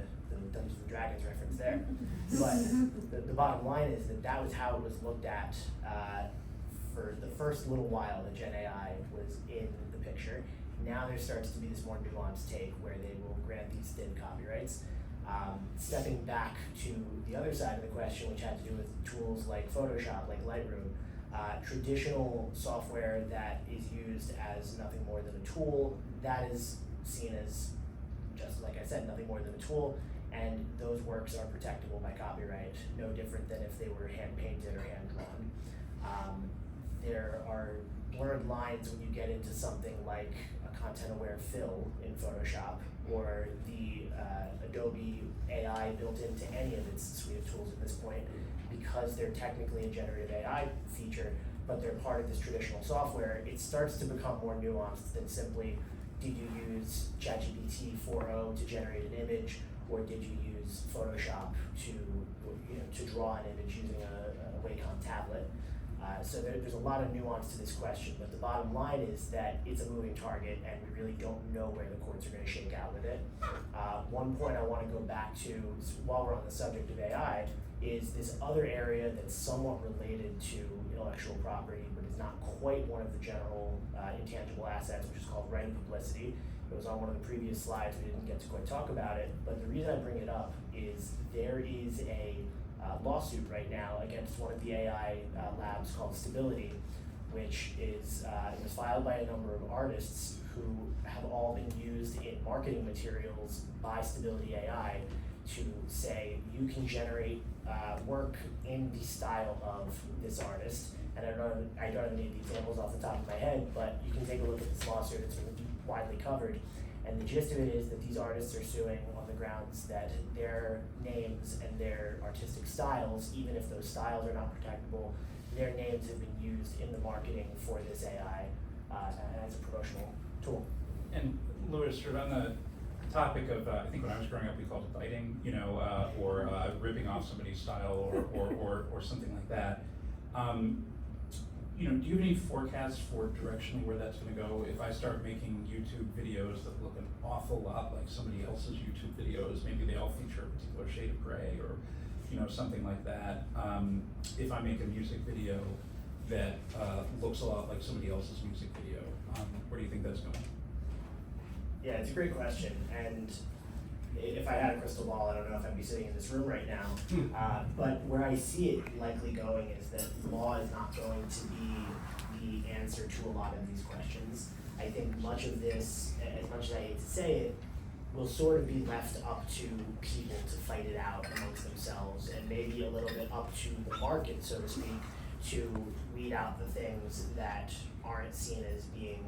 Dungeons and Dragons reference there. But the bottom line is that was how it was looked at for the first little while that Gen AI was in the picture. Now there starts to be this more nuanced take where they will grant these thin copyrights. Stepping back to the other side of the question, which had to do with tools like Photoshop, like Lightroom, traditional software that is used as nothing more than a tool, that is seen as, just like I said, nothing more than a tool, and those works are protectable by copyright, no different than if they were hand-painted or hand-drawn. There are blurred lines when you get into something like a content-aware fill in Photoshop, or the Adobe AI built into any of its suite of tools at this point, because they're technically a generative AI feature, but they're part of this traditional software. It starts to become more nuanced than simply, did you use ChatGPT 4.0 to generate an image, or did you use Photoshop to draw an image using a Wacom tablet? So there's a lot of nuance to this question, but the bottom line is that it's a moving target, and we really don't know where the courts are going to shake out with it. One point I want to go back to, while we're on the subject of AI, is this other area that's somewhat related to intellectual property, but is not quite one of the general intangible assets, which is called right of publicity. It was on one of the previous slides, we didn't get to quite talk about it, but the reason I bring it up is there is a lawsuit right now against one of the AI labs called Stability, which is, it was filed by a number of artists who have all been used in marketing materials by Stability AI to say you can generate work in the style of this artist. And I don't have any examples off the top of my head, but you can take a look at this lawsuit, it's been widely covered. And the gist of it is that these artists are suing on the grounds that their names and their artistic styles, even if those styles are not protectable, their names have been used in the marketing for this AI as a promotional tool. And Louis, sort of on the topic of, I think when I was growing up, we called it biting, or ripping off somebody's style or something like that. Do you have any forecasts for directionally where that's gonna go? If I start making YouTube videos that look an awful lot like somebody else's YouTube videos, maybe they all feature a particular shade of gray or, something like that. If I make a music video that looks a lot like somebody else's music video, where do you think that's going? Yeah, it's a great question, and if I had a crystal ball, I don't know if I'd be sitting in this room right now. But where I see it likely going is that law is not going to be the answer to a lot of these questions. I think much of this, as much as I hate to say it, will sort of be left up to people to fight it out amongst themselves, and maybe a little bit up to the market, so to speak, to weed out the things that aren't seen as being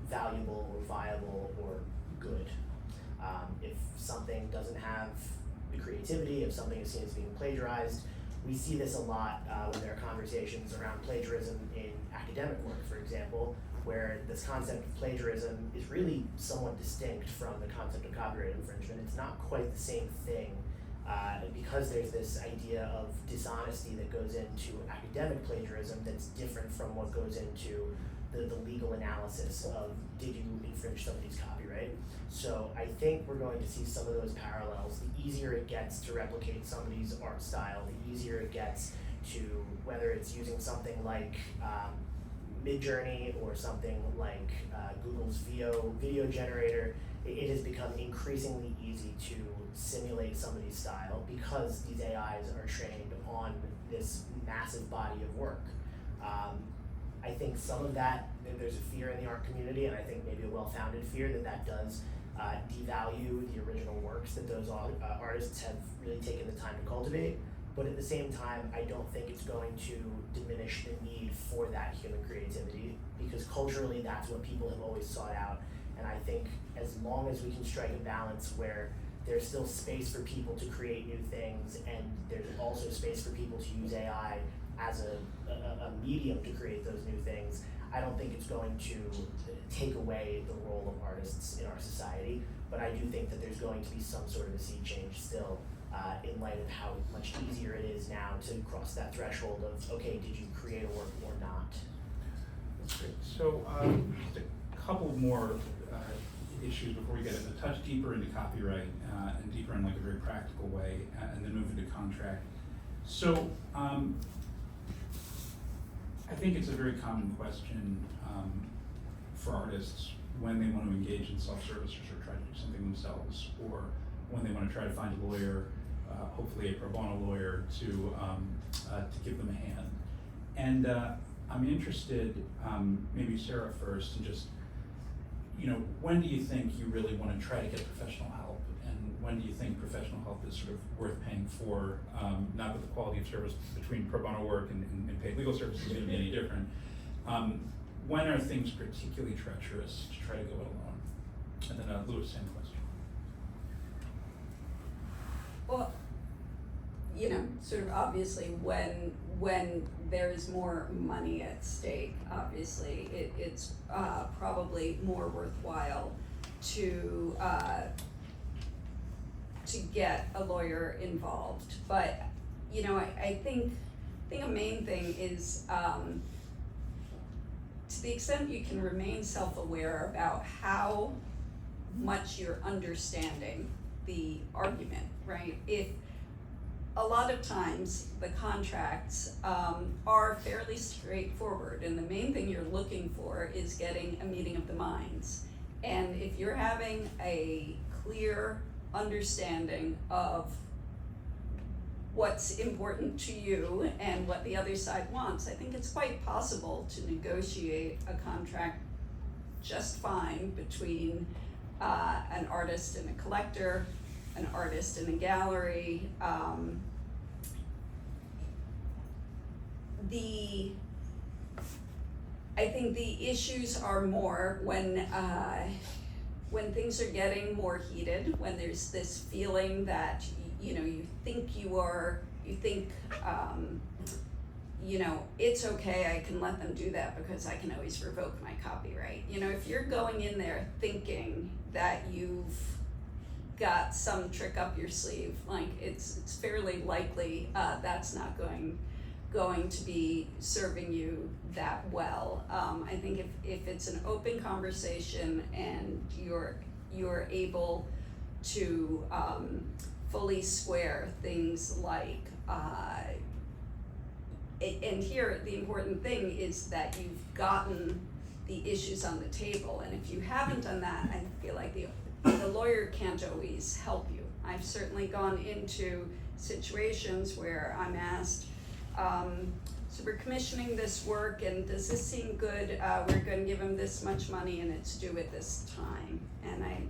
valuable or viable or good. If something doesn't have the creativity, if something is seen as being plagiarized, we see this a lot when there are conversations around plagiarism in academic work, for example, where this concept of plagiarism is really somewhat distinct from the concept of copyright infringement. It's not quite the same thing because there's this idea of dishonesty that goes into academic plagiarism that's different from what goes into the legal analysis of did you infringe somebody's copyright. So I think we're going to see some of those parallels. The easier it gets to replicate somebody's art style, the easier it gets to, whether it's using something like Midjourney or something like Google's video generator, it has become increasingly easy to simulate somebody's style because these AIs are trained on this massive body of work. I think some of that, there's a fear in the art community, and I think maybe a well-founded fear that does devalue the original works that those artists have really taken the time to cultivate. But at the same time, I don't think it's going to diminish the need for that human creativity, because culturally that's what people have always sought out. And I think as long as we can strike a balance where there's still space for people to create new things, and there's also space for people to use AI as a medium to create those new things, I don't think it's going to take away the role of artists in our society. But I do think that there's going to be some sort of a sea change still in light of how much easier it is now to cross that threshold of, okay, did you create a work or not? That's great. So just a couple more issues before we get a touch deeper into copyright and deeper in like a very practical way, and then move into contract. So I think it's a very common question for artists when they want to engage in self-service or try to do something themselves, or when they want to try to find a lawyer, hopefully a pro bono lawyer, to give them a hand. And I'm interested, maybe Sarah first, and just, when do you think you really want to try to get professional help? And when do you think professional help is sort of worth paying for? Not that the quality of service between pro bono work and paid legal services is going to be any different. When are things particularly treacherous to try to go it alone? And then Louis, same question. Well, sort of obviously when there is more money at stake, obviously it's probably more worthwhile to get a lawyer involved. But I think a main thing is to the extent you can remain self-aware about how much you're understanding the argument, right? If a lot of times the contracts are fairly straightforward, and the main thing you're looking for is getting a meeting of the minds. And if you're having a clear understanding of what's important to you and what the other side wants, I think it's quite possible to negotiate a contract just fine between an artist and a collector, an artist and a gallery. I think the issues are more when things are getting more heated, when there's this feeling that you think it's okay, I can let them do that because I can always revoke my copyright. If you're going in there thinking that you've got some trick up your sleeve, like it's fairly likely that's not going to be serving you that well. I think if it's an open conversation and you're able to fully square things like, and here the important thing is that you've gotten the issues on the table, and if you haven't done that, I feel like the lawyer can't always help you. I've certainly gone into situations where I'm asked, so we're commissioning this work, and does this seem good? We're going to give him this much money and it's due at this time. And I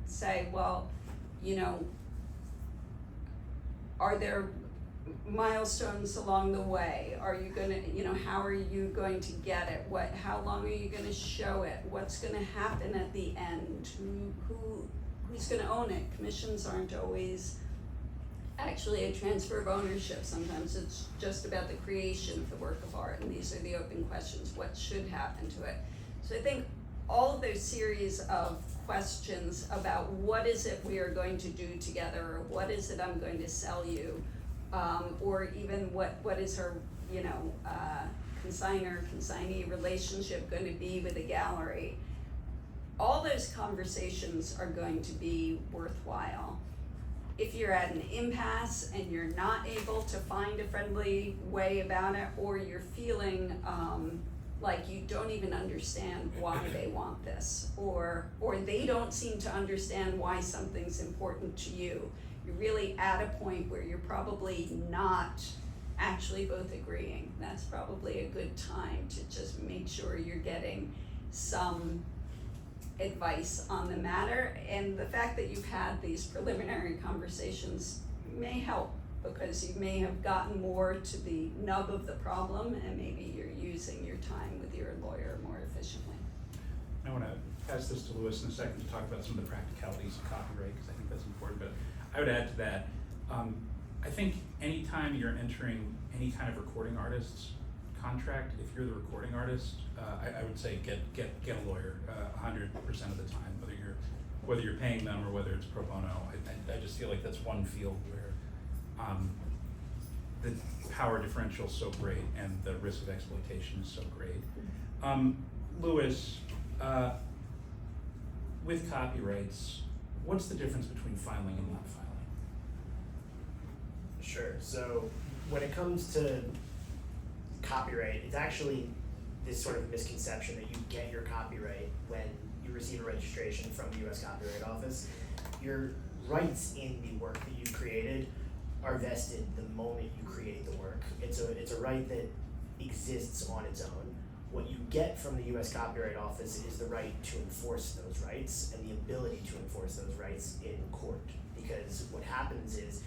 say, well, are there milestones along the way? Are you going to, how are you going to get it? How long are you going to show it? What's going to happen at the end? Who's going to own it? Commissions aren't always actually a transfer of ownership. Sometimes it's just about the creation of the work of art, and these are the open questions. What should happen to it? So I think all of those series of questions about what is it we are going to do together, or what is it I'm going to sell you, or even what is her, consignor-consignee relationship going to be with a gallery. All those conversations are going to be worthwhile. If you're at an impasse and you're not able to find a friendly way about it, or you're feeling like you don't even understand why they want this, or they don't seem to understand why something's important to you, you're really at a point where you're probably not actually both agreeing. That's probably a good time to just make sure you're getting some advice on the matter, and the fact that you've had these preliminary conversations may help, because you may have gotten more to the nub of the problem, and maybe you're using your time with your lawyer more efficiently. I want to pass this to Louis in a second to talk about some of the practicalities of copyright, because I think that's important, but I would add to that, I think anytime you're entering any kind of recording artist's contract, if you're the recording artist, I would say get a lawyer 100% of the time, whether you're paying them or whether it's pro bono. I just feel like that's one field where the power differential is so great and the risk of exploitation is so great. Louis, with copyrights, what's the difference between filing and not filing? Sure. So when it comes to copyright, it's actually this sort of misconception that you get your copyright when you receive a registration from the US Copyright Office. Your rights in the work that you created are vested the moment you create the work. It's a right that exists on its own. What you get from the US Copyright Office is the right to enforce those rights and the ability to enforce those rights in court. Because what happens is,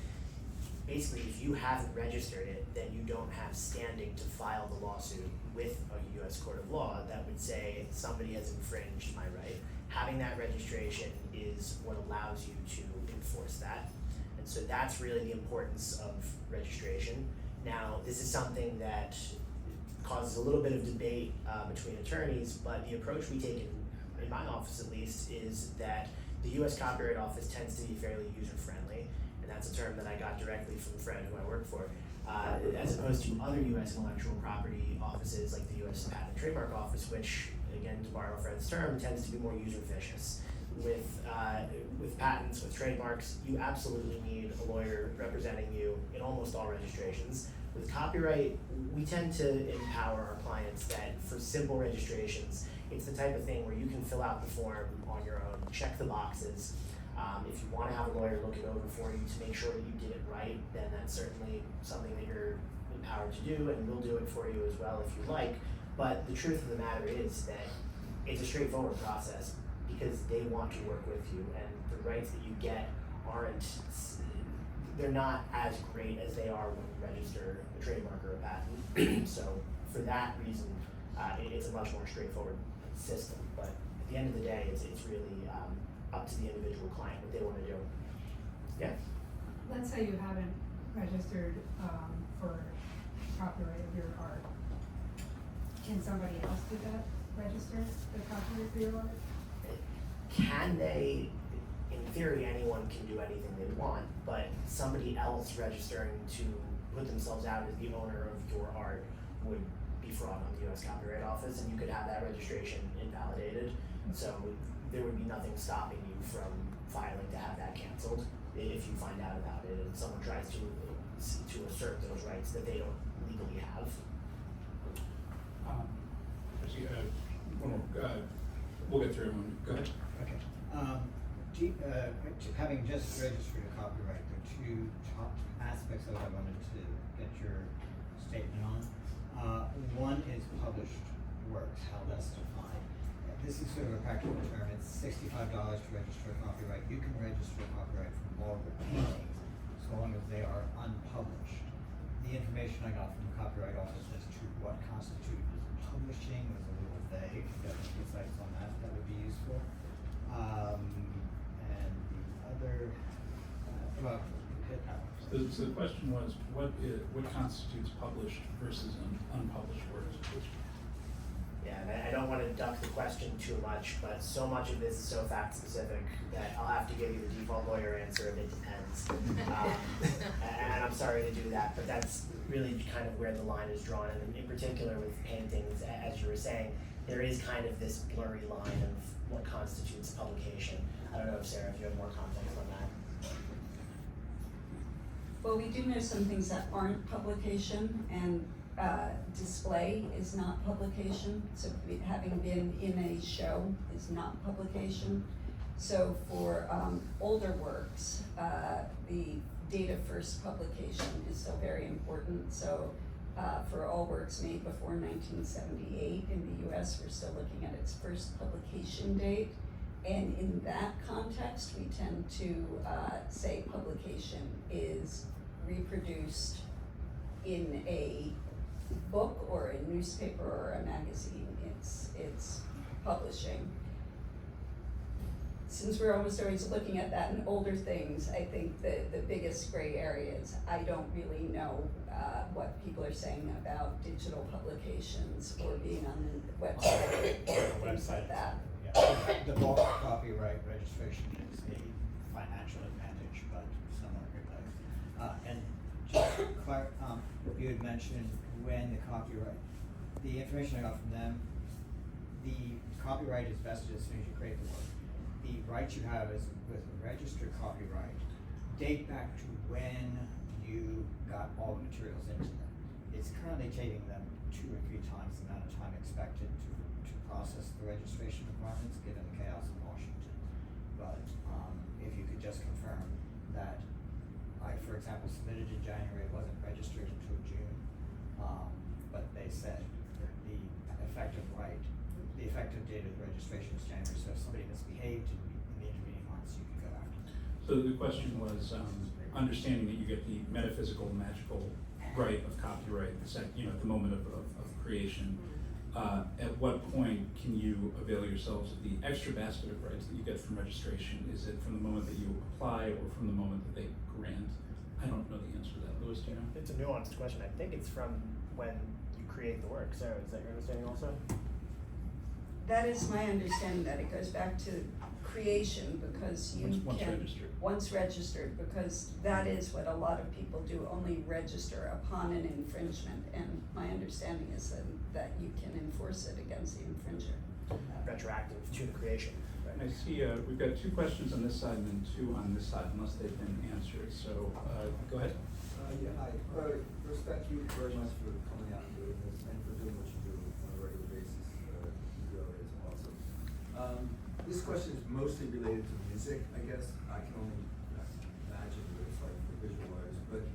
basically, if you haven't registered it, then you don't have standing to file the lawsuit with a US court of law that would say somebody has infringed my right. Having that registration is what allows you to enforce that. And so that's really the importance of registration. Now, this is something that causes a little bit of debate between attorneys, but the approach we take in my office at least is that the US Copyright Office tends to be fairly user-friendly, and that's a term that I got directly from a friend who I work for, as opposed to other US intellectual property offices like the US Patent and Trademark Office, which, again, to borrow Fred's term, tends to be more user-vicious. With patents, with trademarks, you absolutely need a lawyer representing you in almost all registrations. With copyright, we tend to empower our clients that for simple registrations, it's the type of thing where you can fill out the form on your own, check the boxes. If you wanna have a lawyer look it over for you to make sure that you did it right, then that's certainly something that you're empowered to do, and we'll do it for you as well if you like. But the truth of the matter is that it's a straightforward process because they want to work with you, and the rights that you get they're not as great as they are when you register a trademark or a patent. So for that reason, it's a much more straightforward system. But at the end of the day, it's really up to the individual client what they want to do. Yeah. Let's say you haven't registered for copyright of your art. Can somebody else do that? Register the copyright for your art? Can they? In theory, anyone can do anything they want, but somebody else registering to put themselves out as the owner of your art would be fraud on the U.S. Copyright Office, and you could have that registration invalidated. So there would be nothing stopping you from filing to have that canceled if you find out about it and someone tries to assert those rights that they don't legally have. Actually, one more, we'll get through everyone. Go ahead. Okay. Having just registered a copyright, there are two top aspects of it I wanted to get your statement on. One is published works, how that's defined. This is sort of a practical term. It's $65 to register a copyright. You can register a copyright from Vonnegut paintings so long as they are unpublished. The information I got from the Copyright Office as to what constitutes publishing was a little vague. If you have any insights on that, that would be useful. And the other, well, hit that one. So the question was, what constitutes published versus unpublished works? Yeah, and I don't want to duck the question too much, but so much of this is so fact specific that I'll have to give you the default lawyer answer of it depends. And I'm sorry to do that, but that's really kind of where the line is drawn. And in particular with paintings, as you were saying, there is kind of this blurry line of what constitutes publication. I don't know if Sarah, if you have more context on that. Well, we do know some things that aren't publication, and display is not publication. So having been in a show is not publication. So for older works, the date of first publication is so very important. So for all works made before 1978 in the US, we're still looking at its first publication date. And in that context, we tend to say publication is reproduced in a book or a newspaper or a magazine. It's publishing. Since we're almost always looking at that in older things, I think the biggest gray area is I don't really know what people are saying about digital publications or being on the website or things like that. Yeah. The bulk copyright registration is a financial advantage, but somewhat replaced. And just you had mentioned when the copyright, the information I got from them, the copyright is vested as soon as you create the work. The rights you have as with a registered copyright date back to when you got all the materials into them. It's currently taking them 2 or 3 times the amount of time expected to process the registration requirements, given the chaos in Washington. But if you could just confirm that I, for example, submitted in January, it wasn't registered until June, but they said that the effective date of the registration is January, so if somebody misbehaved in the intervening months, you can go after them. So the question was, understanding that you get the metaphysical, magical right of copyright, at the moment of creation, at what point can you avail yourselves of the extra basket of rights that you get from registration? Is it from the moment that you apply or from the moment that they grant? I don't know the answer to that. Louis, do you know? It's a nuanced question. I think it's from when you create the work. Sarah, is that your understanding also? That is my understanding, that it goes back to creation, because you Once can, registered. once registered, because that is what a lot of people do, only register upon an infringement, and my understanding is that you can enforce it against the infringer. Retroactive to the creation. I see we've got 2 questions on this side and then 2 on this side, unless they've been answered. So go ahead. Yeah, I respect you very much for coming out and doing this and for doing what you do on a regular basis. PVLA as well. this question is mostly related to music, I guess. I can only imagine what it's like for visual artists. But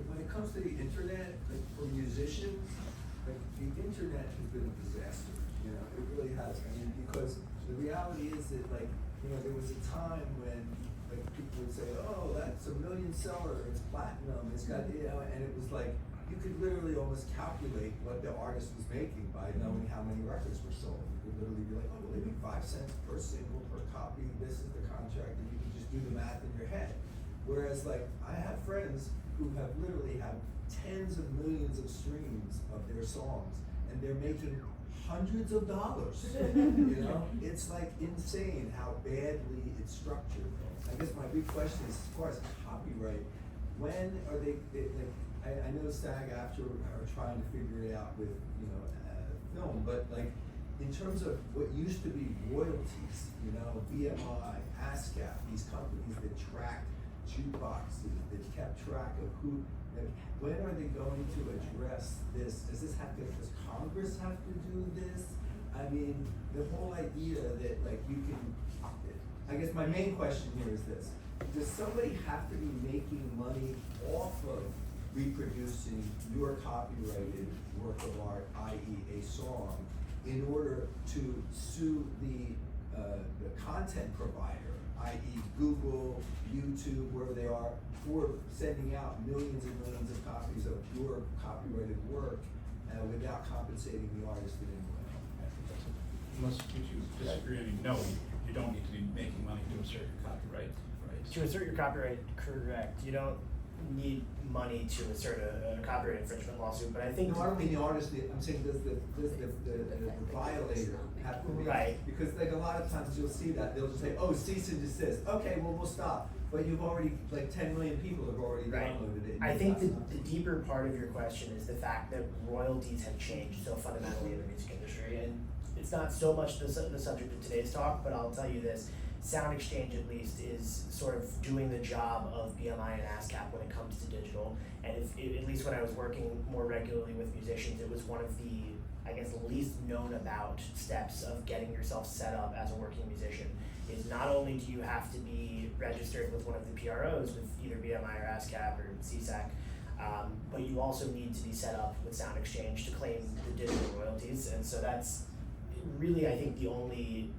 when it comes to the internet, like for musicians, like the internet has been a disaster. You know, it really has. I mean, because the reality is that, like, you know, there was a time when like people would say, "Oh, that's a million seller. It's platinum. It's got," you know, and it was like you could literally almost calculate what the artist was making by knowing how many records were sold. You could literally be like, "Oh, well, they make 5 cents per single per copy. This is the contract," and you could just do the math in your head. Whereas, like, I have friends who have literally have tens of millions of streams of their songs, and they're making hundreds of dollars. You know, it's like insane how badly it's structured. I guess my big question is, as far as copyright, when are they like? I know SAG-AFTRA are trying to figure it out with, you know, film, but like in terms of what used to be royalties, you know, BMI, ASCAP, these companies that tracked jukeboxes, that kept track of who. Like, when are they going to address this? Does Congress have to do this? I mean, the whole idea that like you can, I guess my main question here is this: does somebody have to be making money off of reproducing your copyrighted work of art, i.e. a song, in order to sue the content provider, i.e. Google, YouTube, wherever they are, for sending out millions and millions of copies of your copyrighted work without compensating the artist in any way? Unless you disagree, I mean, no, you don't need to be making money to assert your copyright rights. To assert your copyright, correct. You don't need money to assert a copyright infringement lawsuit, but I think. No, I don't mean the artist. I'm saying does the violator have to be? Right. Because like a lot of times you'll see that they'll just say, "Oh, cease and desist." Okay, well we'll stop. But you've already, like 10 million people have already downloaded it. I think the deeper part of your question is the fact that royalties have changed so fundamentally in the music industry, and it's not so much the subject of today's talk, but I'll tell you this. Sound Exchange, at least, is sort of doing the job of BMI and ASCAP when it comes to digital. And at least when I was working more regularly with musicians, it was one of the, I guess, least known about steps of getting yourself set up as a working musician. Is not only do you have to be registered with one of the PROs, with either BMI or ASCAP or CSAC, but you also need to be set up with Sound Exchange to claim the digital royalties. And so that's really, I think, the only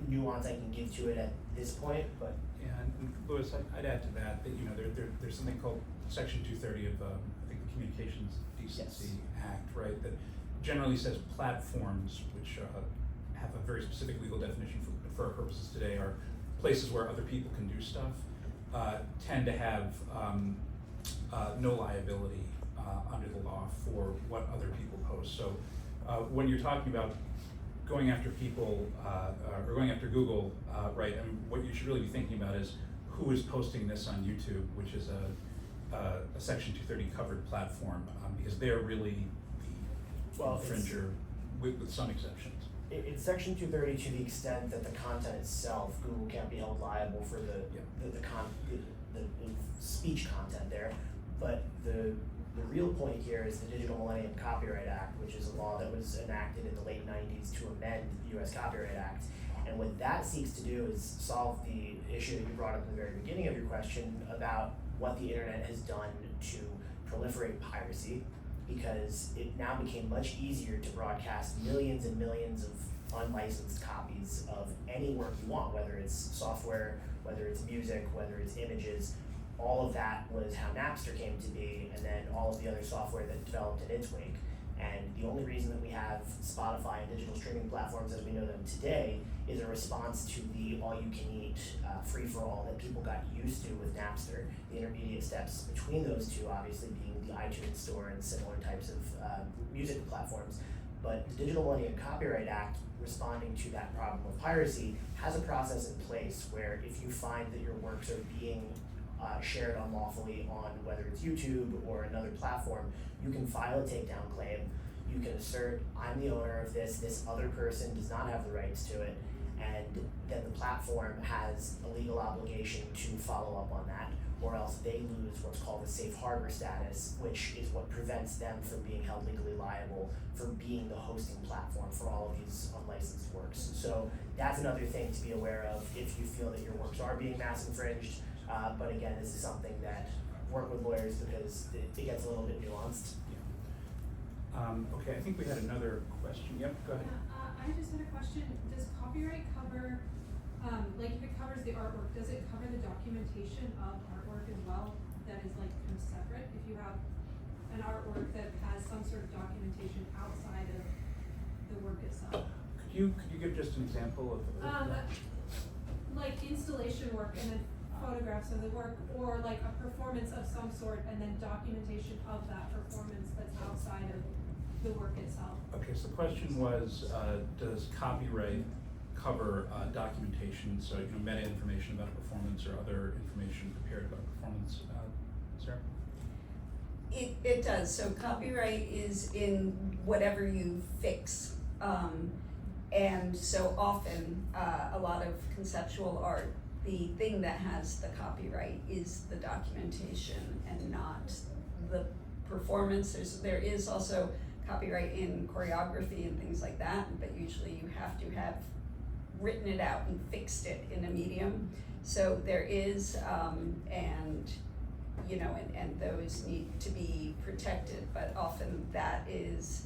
nuance I can give to it at this point, but. Yeah, and Louis, I'd add to that, you know, there's something called Section 230 of, I think, the Communications Decency Act, right, that generally says platforms, which have a very specific legal definition for our purposes today, are places where other people can do stuff, tend to have no liability under the law for what other people post. So when you're talking about going after people, or going after Google, right, I mean, what you should really be thinking about is who is posting this on YouTube, which is a Section 230 covered platform, because they're really the infringer with some exceptions. In Section 230, to the extent that the content itself, Google can't be held liable for the speech content there, but the real point here is the Digital Millennium Copyright Act, which is a law that was enacted in the late 90s to amend the US Copyright Act. And what that seeks to do is solve the issue that you brought up in the very beginning of your question about what the internet has done to proliferate piracy, because it now became much easier to broadcast millions and millions of unlicensed copies of any work you want, whether it's software, whether it's music, whether it's images. All of that was how Napster came to be, and then all of the other software that developed in its wake. And the only reason that we have Spotify and digital streaming platforms as we know them today is a response to the all-you-can-eat free-for-all that people got used to with Napster. The intermediate steps between those two obviously being the iTunes Store and similar types of music platforms. But the Digital Millennium Copyright Act, responding to that problem of piracy, has a process in place where if you find that your works are being shared unlawfully on whether it's YouTube or another platform, you can file a takedown claim. You can assert, I'm the owner of this other person does not have the rights to it, and then the platform has a legal obligation to follow up on that. or else they lose what's called a safe harbor status, which is what prevents them from being held legally liable for being the hosting platform for all of these unlicensed works. So that's another thing to be aware of if you feel that your works are being mass infringed. But again, this is something that work with lawyers because it gets a little bit nuanced. Okay, I think we had another question. Yep, go ahead. Yeah, I just had a question. Does copyright cover, like if it covers the artwork, does it cover the documentation of artwork as well? That is like kind of separate? If you have an artwork that has some sort of documentation outside of the work itself? Could you give just an example of? Like installation work and then photographs of the work, or like a performance of some sort and then documentation of that performance that's outside of the work itself. Okay, so the question was, does copyright cover documentation, so meta information about a performance or other information prepared about a performance? Sarah? It does. So copyright is in whatever you fix. And so often, a lot of conceptual art, the thing that has the copyright is the documentation and not the performance. There is also copyright in choreography and things like that, but usually you have to have written it out and fixed it in a medium. So there is, and those need to be protected, but often that is,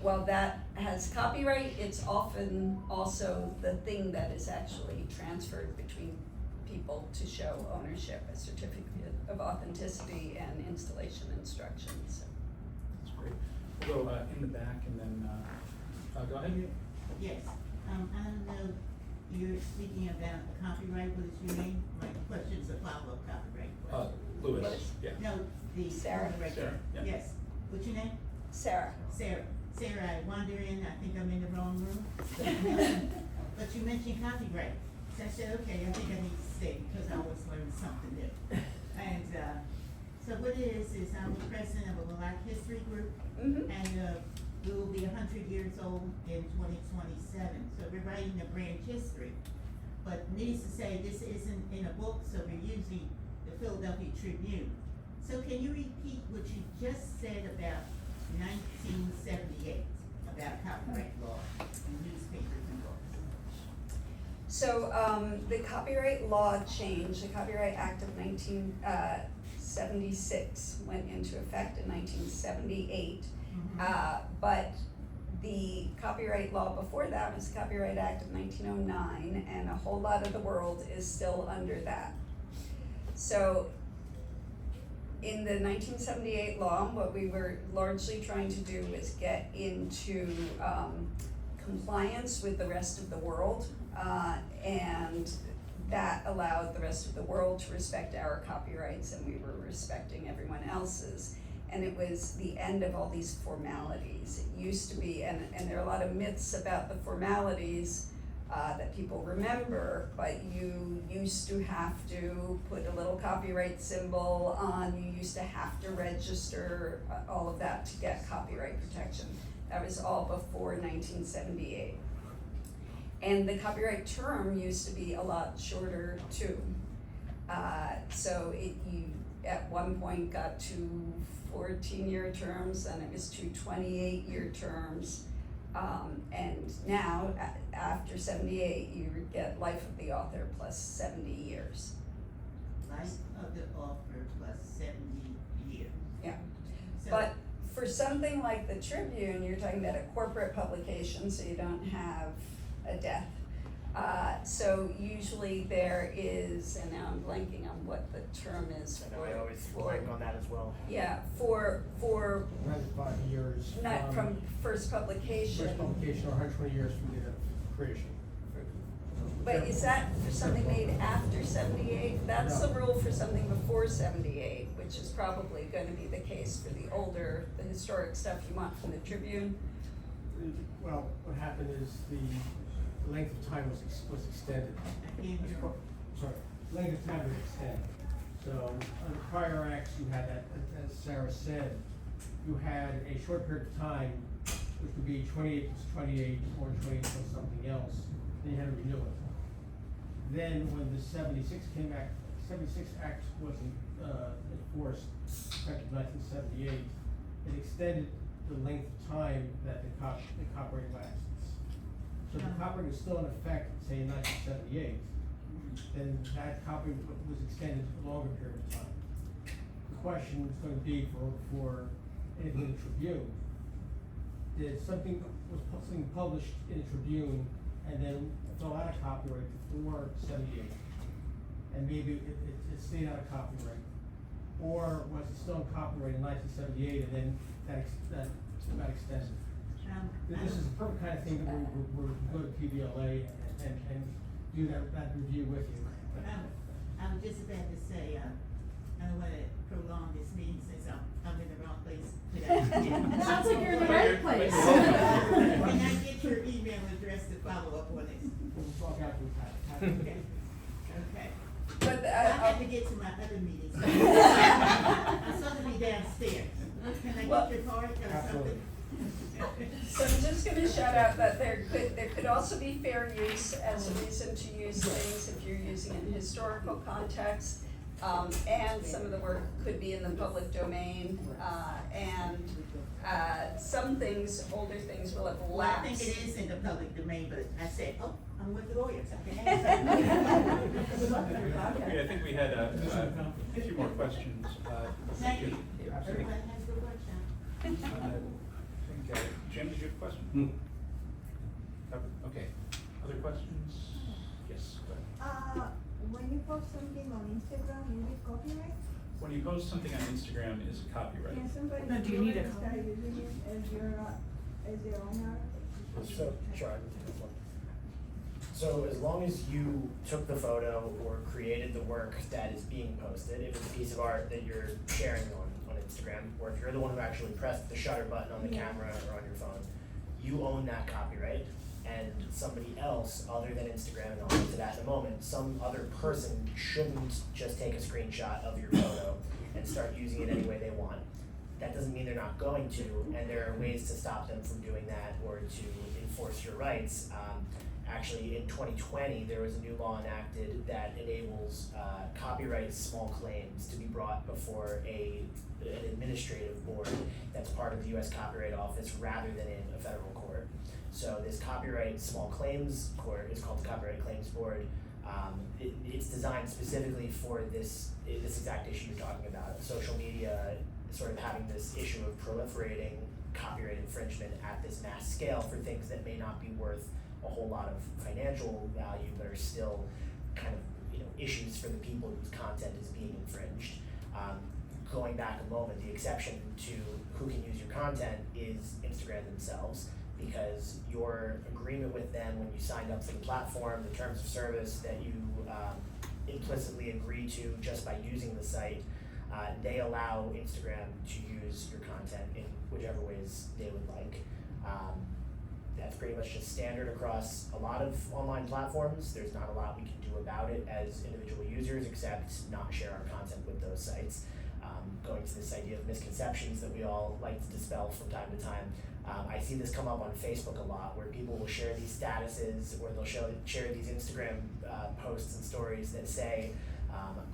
while that has copyright, it's often also the thing that is actually transferred between people to show ownership, a certificate of authenticity and installation instructions. That's great. We'll go in the back and then, go ahead. Yes, I don't know, you're speaking about copyright, what is your name? My question is a follow-up copyright question. Lewis, yeah. No, the. Sarah. Right there. Sarah, yeah. Yes, what's your name? Sarah. Sarah, I wander in, I think I'm in the wrong room. But you mentioned copyright, so I said, okay, I think I need to stay because I always learn something new. And, so what it is I'm the president of a Black History group, Mm-hmm. and, we will be 100 years old in 2027, so we're writing a branch history. But needless to say, this isn't in a book, so we're using the Philadelphia Tribune. So can you repeat what you just said about 1978, about copyright law in newspapers and books? So the copyright law changed, the Copyright Act of 1976 went into effect in 1978. But the copyright law before that was the Copyright Act of 1909, and a whole lot of the world is still under that. So in the 1978 law, what we were largely trying to do was get into compliance with the rest of the world, and that allowed the rest of the world to respect our copyrights, and we were respecting everyone else's. And it was the end of all these formalities. It used to be, and there are a lot of myths about the formalities that people remember, but you used to have to put a little copyright symbol on, you used to have to register all of that to get copyright protection. That was all before 1978. And the copyright term used to be a lot shorter too. So you at one point got to 14-year terms, and it was to 28-year terms. And now, after 78, you get life of the author plus 70 years. Life of the author plus 70 years. Yeah. So, But for something like the Tribune, you're talking about a corporate publication, so you don't have a death. So usually there is, and now I'm blanking on what the term is I know I always for, blank on that as well. yeah, for Around 5 years. not from first publication. First publication or 120 years from the creation. But is that for something made after 78? That's No. the rule for something before 78, which is probably going to be the case for the older, the historic stuff you want from the Tribune. Well, what happened is the length of time was extended. Sorry, length of time was extended. So under prior acts, you had that, as Sarah said, you had a short period of time, which would be 28 plus 28 or 28 plus something else, then you had to renew it. Then when the 76 came back, 1976 Act wasn't enforced, effective 1978, it extended the length of time that the copyright lasts. So if the copyright was still in effect, say in 1978, then that copyright was extended a longer period of time. The question is going to be for anything in the Tribune. Did something published in the Tribune and then fell out of copyright before 78, and maybe it stayed out of copyright, or was it still in copyright in 1978 and then that got extended? This is the perfect kind of thing that we're go to PVLA and do that review with you. I was just about to say, I don't wanna prolong this meeting since I'm in the wrong place. Sounds like you're in the right place. Can I get your email address to follow up on this? We'll talk after the fact. Okay, okay. But, I have to get to my other meetings. I'm supposed to be downstairs. Can I Well, get your card or Absolutely. something? So I'm just gonna shout out that there could also be fair use as a reason to use things if you're using it in historical context. And some of the work could be in the public domain, and some things, older things will have Well, I think lapsed. it is in the public domain, but I said, oh, I'm with the lawyers, I can Okay, I think we had a few more questions. Thank you. Absolutely. Everybody has a good workshop. Jim, did you have a question? Okay, other questions? Yes, go ahead. When you post something on Instagram, you need copyright? When you post something on Instagram, is it copyright? Can somebody No, do you need a start using it as your, as their owner? So, sure, I can take this one. So as long as you took the photo or created the work that is being posted, if it's a piece of art that you're sharing on Instagram, or if you're the one who actually pressed the shutter button on the camera or on your phone, you own that copyright. And somebody else, other than Instagram, and I'll get to that in a moment, some other person shouldn't just take a screenshot of your photo and start using it any way they want. That doesn't mean they're not going to, and there are ways to stop them from doing that or to enforce your rights. Actually, in 2020, there was a new law enacted that enables copyright small claims to be brought before an administrative board that's part of the U.S. Copyright Office rather than in a federal court. So this copyright small claims court is called the Copyright Claims Board. It's designed specifically for this exact issue you're talking about. Social media sort of having this issue of proliferating copyright infringement at this mass scale for things that may not be worth a whole lot of financial value, but are still kind of issues for the people whose content is being infringed. Going back a moment, the exception to who can use your content is Instagram themselves, because your agreement with them when you signed up for the platform, the terms of service that you implicitly agree to just by using the site, they allow Instagram to use your content in whichever ways they would like. That's pretty much just standard across a lot of online platforms. There's not a lot we can do about it as individual users except not share our content with those sites. Going to this idea of misconceptions that we all like to dispel from time to time. I see this come up on Facebook a lot, where people will share these statuses or they'll share these Instagram posts and stories that say,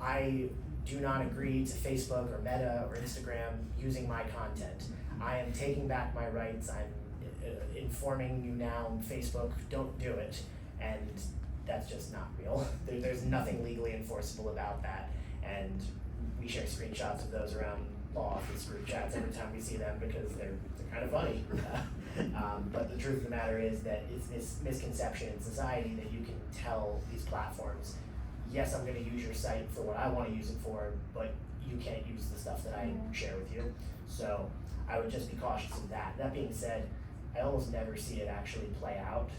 I do not agree to Facebook or Meta or Instagram using my content. I am taking back my rights. I'm informing you now, Facebook, don't do it. And that's just not real. There's nothing legally enforceable about that. And we share screenshots of those around law office group chats every time we see them because they're kind of funny. But the truth of the matter is that it's this misconception in society that you can tell these platforms, yes, I'm going to use your site for what I want to use it for, but you can't use the stuff that I share with you. So I would just be cautious of that. That being said, I almost never see it actually play out.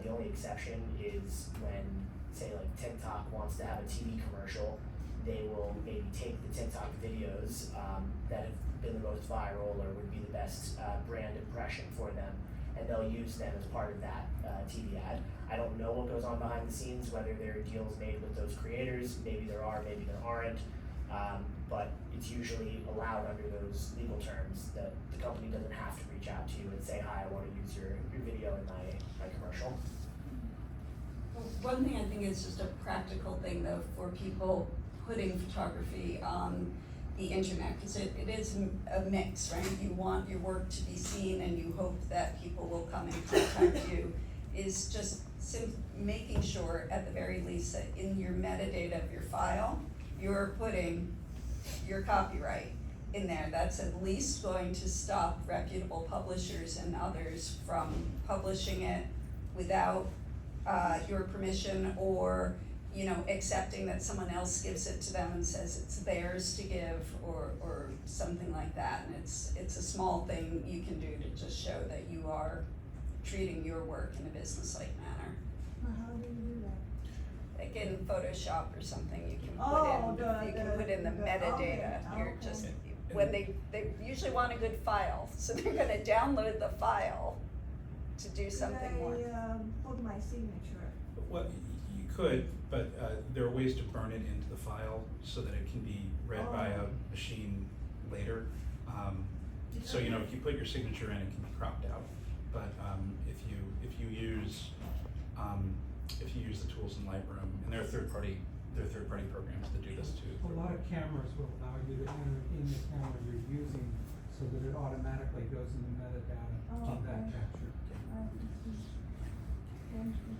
The only exception is when, say, like TikTok wants to have a TV commercial, they will maybe take the TikTok videos that have been the most viral or would be the best brand impression for them, and they'll use them as part of that TV ad. I don't know what goes on behind the scenes, whether there are deals made with those creators. Maybe there are, maybe there aren't. But it's usually allowed under those legal terms that the company doesn't have to reach out to you and say, hi, I want to use your video in my commercial. One thing I think is just a practical thing though for people putting photography on the internet, because it is a mix, right? You want your work to be seen and you hope that people will come and contact you, is just making sure at the very least that in your metadata of your file, you're putting your copyright in there. That's at least going to stop reputable publishers and others from publishing it without your permission, or accepting that someone else gives it to them and says it's theirs to give, or something like that. And it's a small thing you can do to just show that you are treating your work in a business-like manner. But how do you do that? Like in Photoshop or something, you can Oh, put in the metadata. okay, You're okay. just, when they usually want a good file, so they're gonna download the file to do something more. Put my signature. Well, you could, but there are ways to burn it into the file so that it can be read by a machine later. So if you put your signature in, it can be cropped out. But if you use the tools in Lightroom, and there are third-party programs that do this too. A lot of cameras will allow you to enter in the camera you're using so that it automatically goes in the metadata Oh, of that okay. capture. Thank you.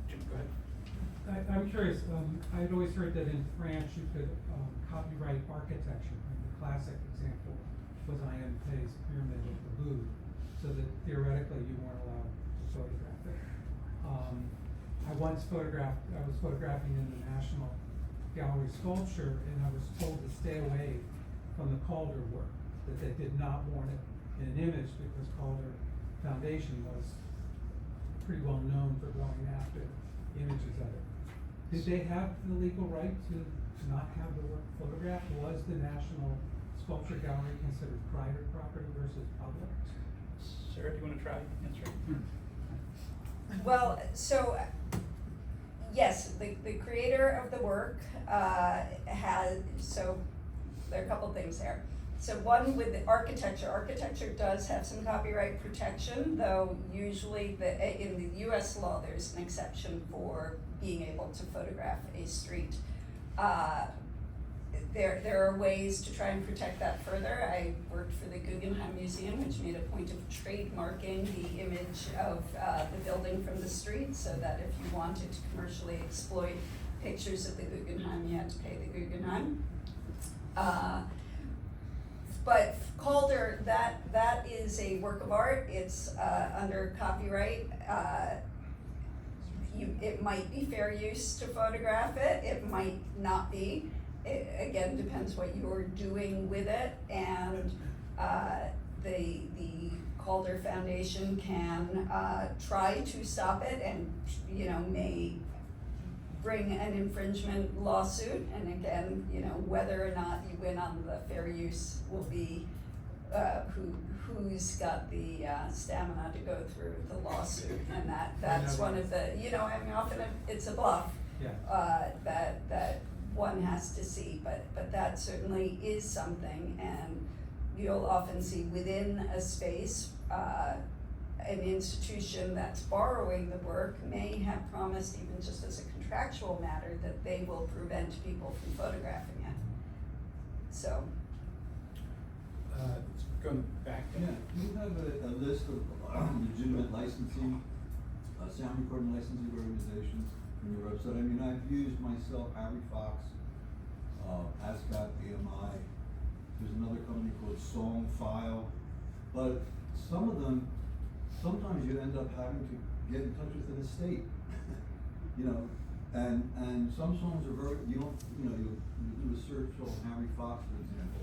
Jim, go ahead. I'm curious, I had always heard that in France you could copyright architecture. And the classic example was Ian Pei's Pyramid of the Louvre, so that theoretically you weren't allowed to photograph it. I was photographing in the National Gallery sculpture, and I was told to stay away from the Calder work, that they did not want it in an image because Calder Foundation was pretty well known for going after images of it. Did they have the legal right to not have the work photographed? Was the National Sculpture Gallery considered private property versus public? Sarah, do you want to try answering? Well, so, yes, the creator of the work so there are a couple things there. So one with the architecture does have some copyright protection, though usually in the US law, there's an exception for being able to photograph a street. There are ways to try and protect that further. I worked for the Guggenheim Museum, which made a point of trademarking the image of the building from the street, so that if you wanted to commercially exploit pictures of the Guggenheim, you had to pay the Guggenheim. But Calder, that is a work of art. It's under copyright. It might be fair use to photograph it. It might not be. It again depends what you're doing with it, and the Calder Foundation can try to stop it, and may bring an infringement lawsuit. And again, whether or not you win on the fair use will be who's got the stamina to go through the lawsuit, and that's one of the often it's a bluff. Yeah. That one has to see, but that certainly is something, and you'll often see within a space, an institution that's borrowing the work may have promised, even just as a contractual matter, that they will prevent people from photographing it. So. Going back. Yeah, do you have a list of legitimate licensing, sound recording licensing organizations from your website? I mean, I've used myself, Harry Fox, ASCAP, BMI, there's another company called Songfile, but some of them, sometimes you end up having to get in touch with an estate, and some songs are very, you do a search on Harry Fox, for example,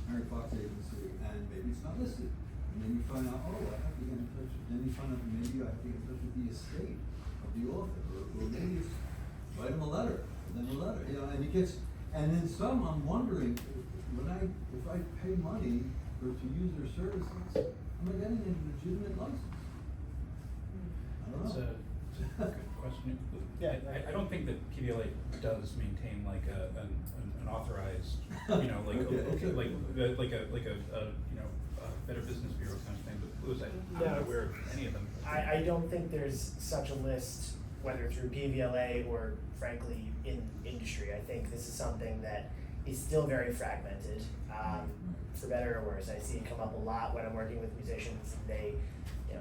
Harry Fox Agency, and maybe it's not listed. And then you find out, I have to get in touch, then you find out maybe I have to get in touch with the estate of the author, or maybe it's write them a letter, and then some I'm wondering, if I pay money to use their services, am I getting a legitimate license? I don't know. It's a good question. Yeah, I don't think that PVLA does maintain like an authorized, like a Better Business Bureau kind of thing. But Louis, I'm not aware of any of them. I don't think there's such a list whether through PVLA or frankly in industry. I think this is something that is still very fragmented, for better or worse. I see it come up a lot when I'm working with musicians. They, you know,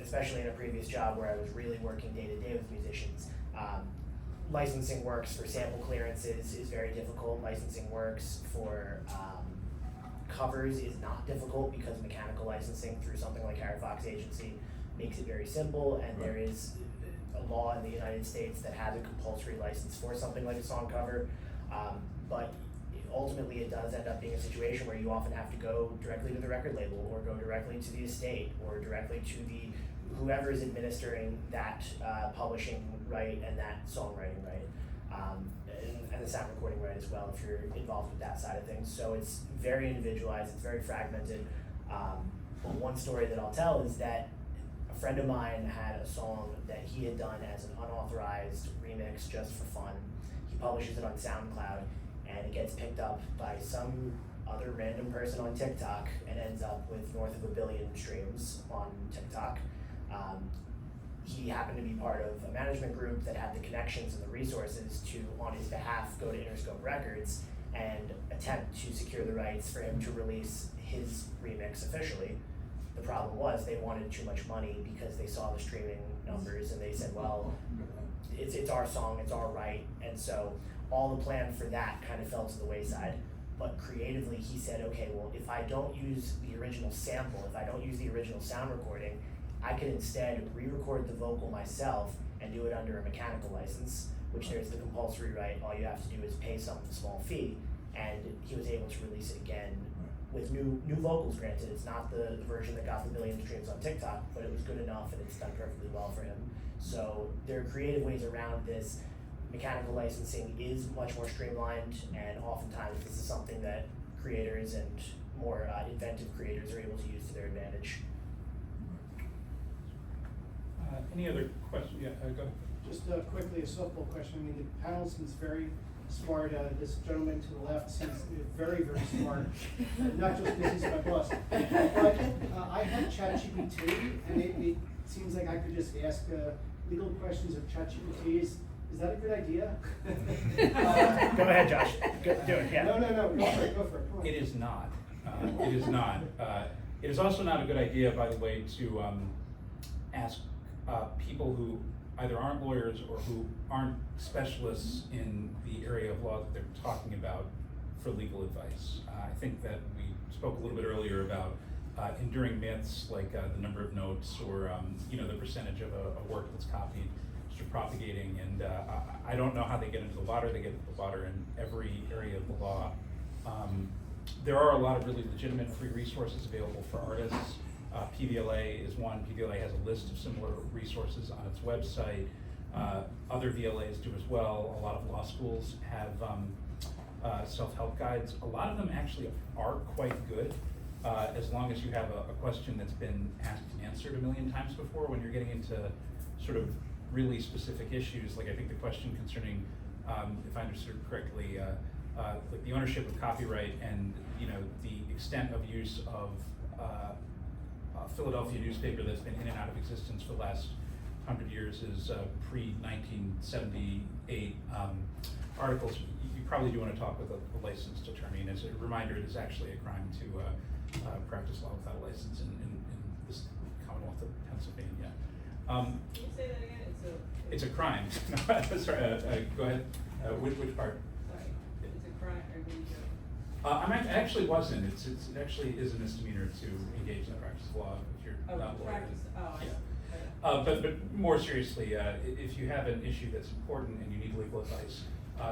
especially in a previous job where I was really working day to day with musicians, licensing works for sample clearances is very difficult. Licensing works for covers is not difficult because mechanical licensing through something like Harry Fox Agency makes it very simple, and there is a law in the United States that has a compulsory license for something like a song cover, but ultimately it does end up being a situation where you often have to go directly to the record label, or go directly to the estate, or directly to the whoever is administering that publishing right and that songwriting right, and the sound recording right as well if you're involved with that side of things. So it's very individualized, it's very fragmented. But one story that I'll tell is that a friend of mine had a song that he had done as an unauthorized remix just for fun. He publishes it on SoundCloud, and it gets picked up by some other random person on TikTok and ends up with north of 1 billion streams on TikTok. He happened to be part of a management group that had the connections and the resources to, on his behalf, go to Interscope Records and attempt to secure the rights for him to release his remix officially. The problem was they wanted too much money because they saw the streaming numbers and they said, well, it's our song, it's our right, and so all the plan for that kind of fell to the wayside. But creatively he said, okay, well, if I don't use the original sample, if I don't use the original sound recording, I could instead re-record the vocal myself and do it under a mechanical license, which there's the compulsory right. All you have to do is pay some small fee, and he was able to release it again with new vocals. Granted, it's not the version that got the 1 billion streams on TikTok, but it was good enough and it's done perfectly well for him. So there are creative ways around this. Mechanical licensing is much more streamlined, and oftentimes this is something that creators and more inventive creators are able to use to their advantage. Any other questions? Yeah, go ahead. Just quickly, a softball question. I mean, the panel seems very smart. This gentleman to the left seems very, very smart. Not just because he's my boss. But I have ChatGPT, and it seems like I could just ask legal questions of ChatGPT. Is that a good idea? Go ahead, Josh. Do it. Yeah. No. Go for it. Come on. It is not. It is not. It is also not a good idea, by the way, to ask people who either aren't lawyers or who aren't specialists in the area of law that they're talking about for legal advice. I think that we spoke a little bit earlier about enduring myths like the number of notes, or the percentage of a work that's copied, just propagating. And I don't know how they get into the water. They get into the water in every area of the law. There are a lot of really legitimate free resources available for artists. PVLA is one. PVLA has a list of similar resources on its website. Other VLAs do as well. A lot of law schools have self-help guides. A lot of them actually are quite good, as long as you have a question that's been asked and answered 1 million times before. When you're getting into sort of really specific issues, like I think the question concerning, if I understood correctly, like the ownership of copyright and the extent of use of Philadelphia newspaper that's been in and out of existence for the last 100 years is pre-1978 articles. You probably do want to talk with a licensed attorney, and as a reminder, it is actually a crime to practice law without a license in this Commonwealth of Pennsylvania. Can you say that again? It's a crime. Sorry, go ahead. Which part? Sorry, it's a crime. I actually wasn't. It actually is a misdemeanor to engage in the practice of law if you're not a lawyer. But more seriously, if you have an issue that's important and you need legal advice,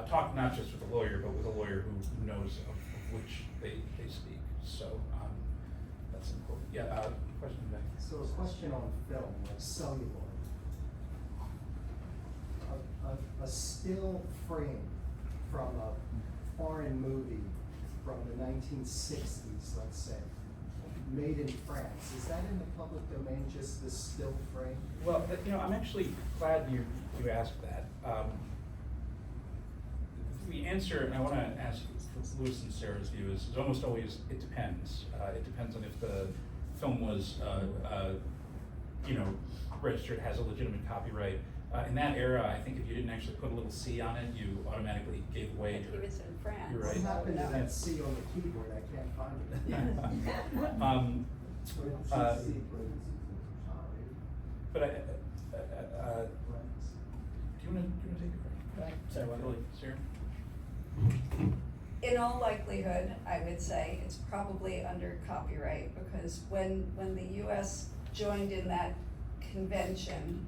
talk not just with a lawyer, but with a lawyer who knows of which they speak. So that's important. Yeah, question back. So a question on film, like celluloid. A still frame from a foreign movie from the 1960s, let's say, made in France. Is that in the public domain, just this still frame? Well, I'm actually glad you asked that. The answer, and I want to ask for Louis and Sarah's view, is almost always it depends. It depends on if the film was, registered, has a legitimate copyright. In that era, I think if you didn't actually put a little C on it, you automatically gave away He your. was in France. You're right. What happened to No. that C on the keyboard? I can't find it. But do you wanna take it back? Sorry, what? Really, Sarah? In all likelihood, I would say it's probably under copyright, because when the US joined in that convention,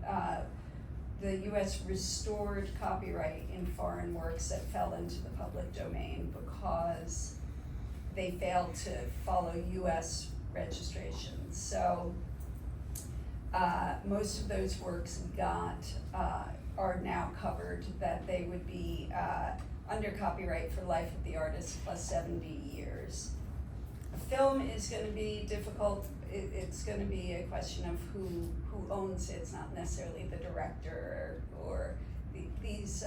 the US restored copyright in foreign works that fell into the public domain because they failed to follow US registrations. So most of those works are now covered, that they would be under copyright for life of the artist plus 70 years. A film is gonna be difficult. It's gonna be a question of who owns it. It's not necessarily the director or these,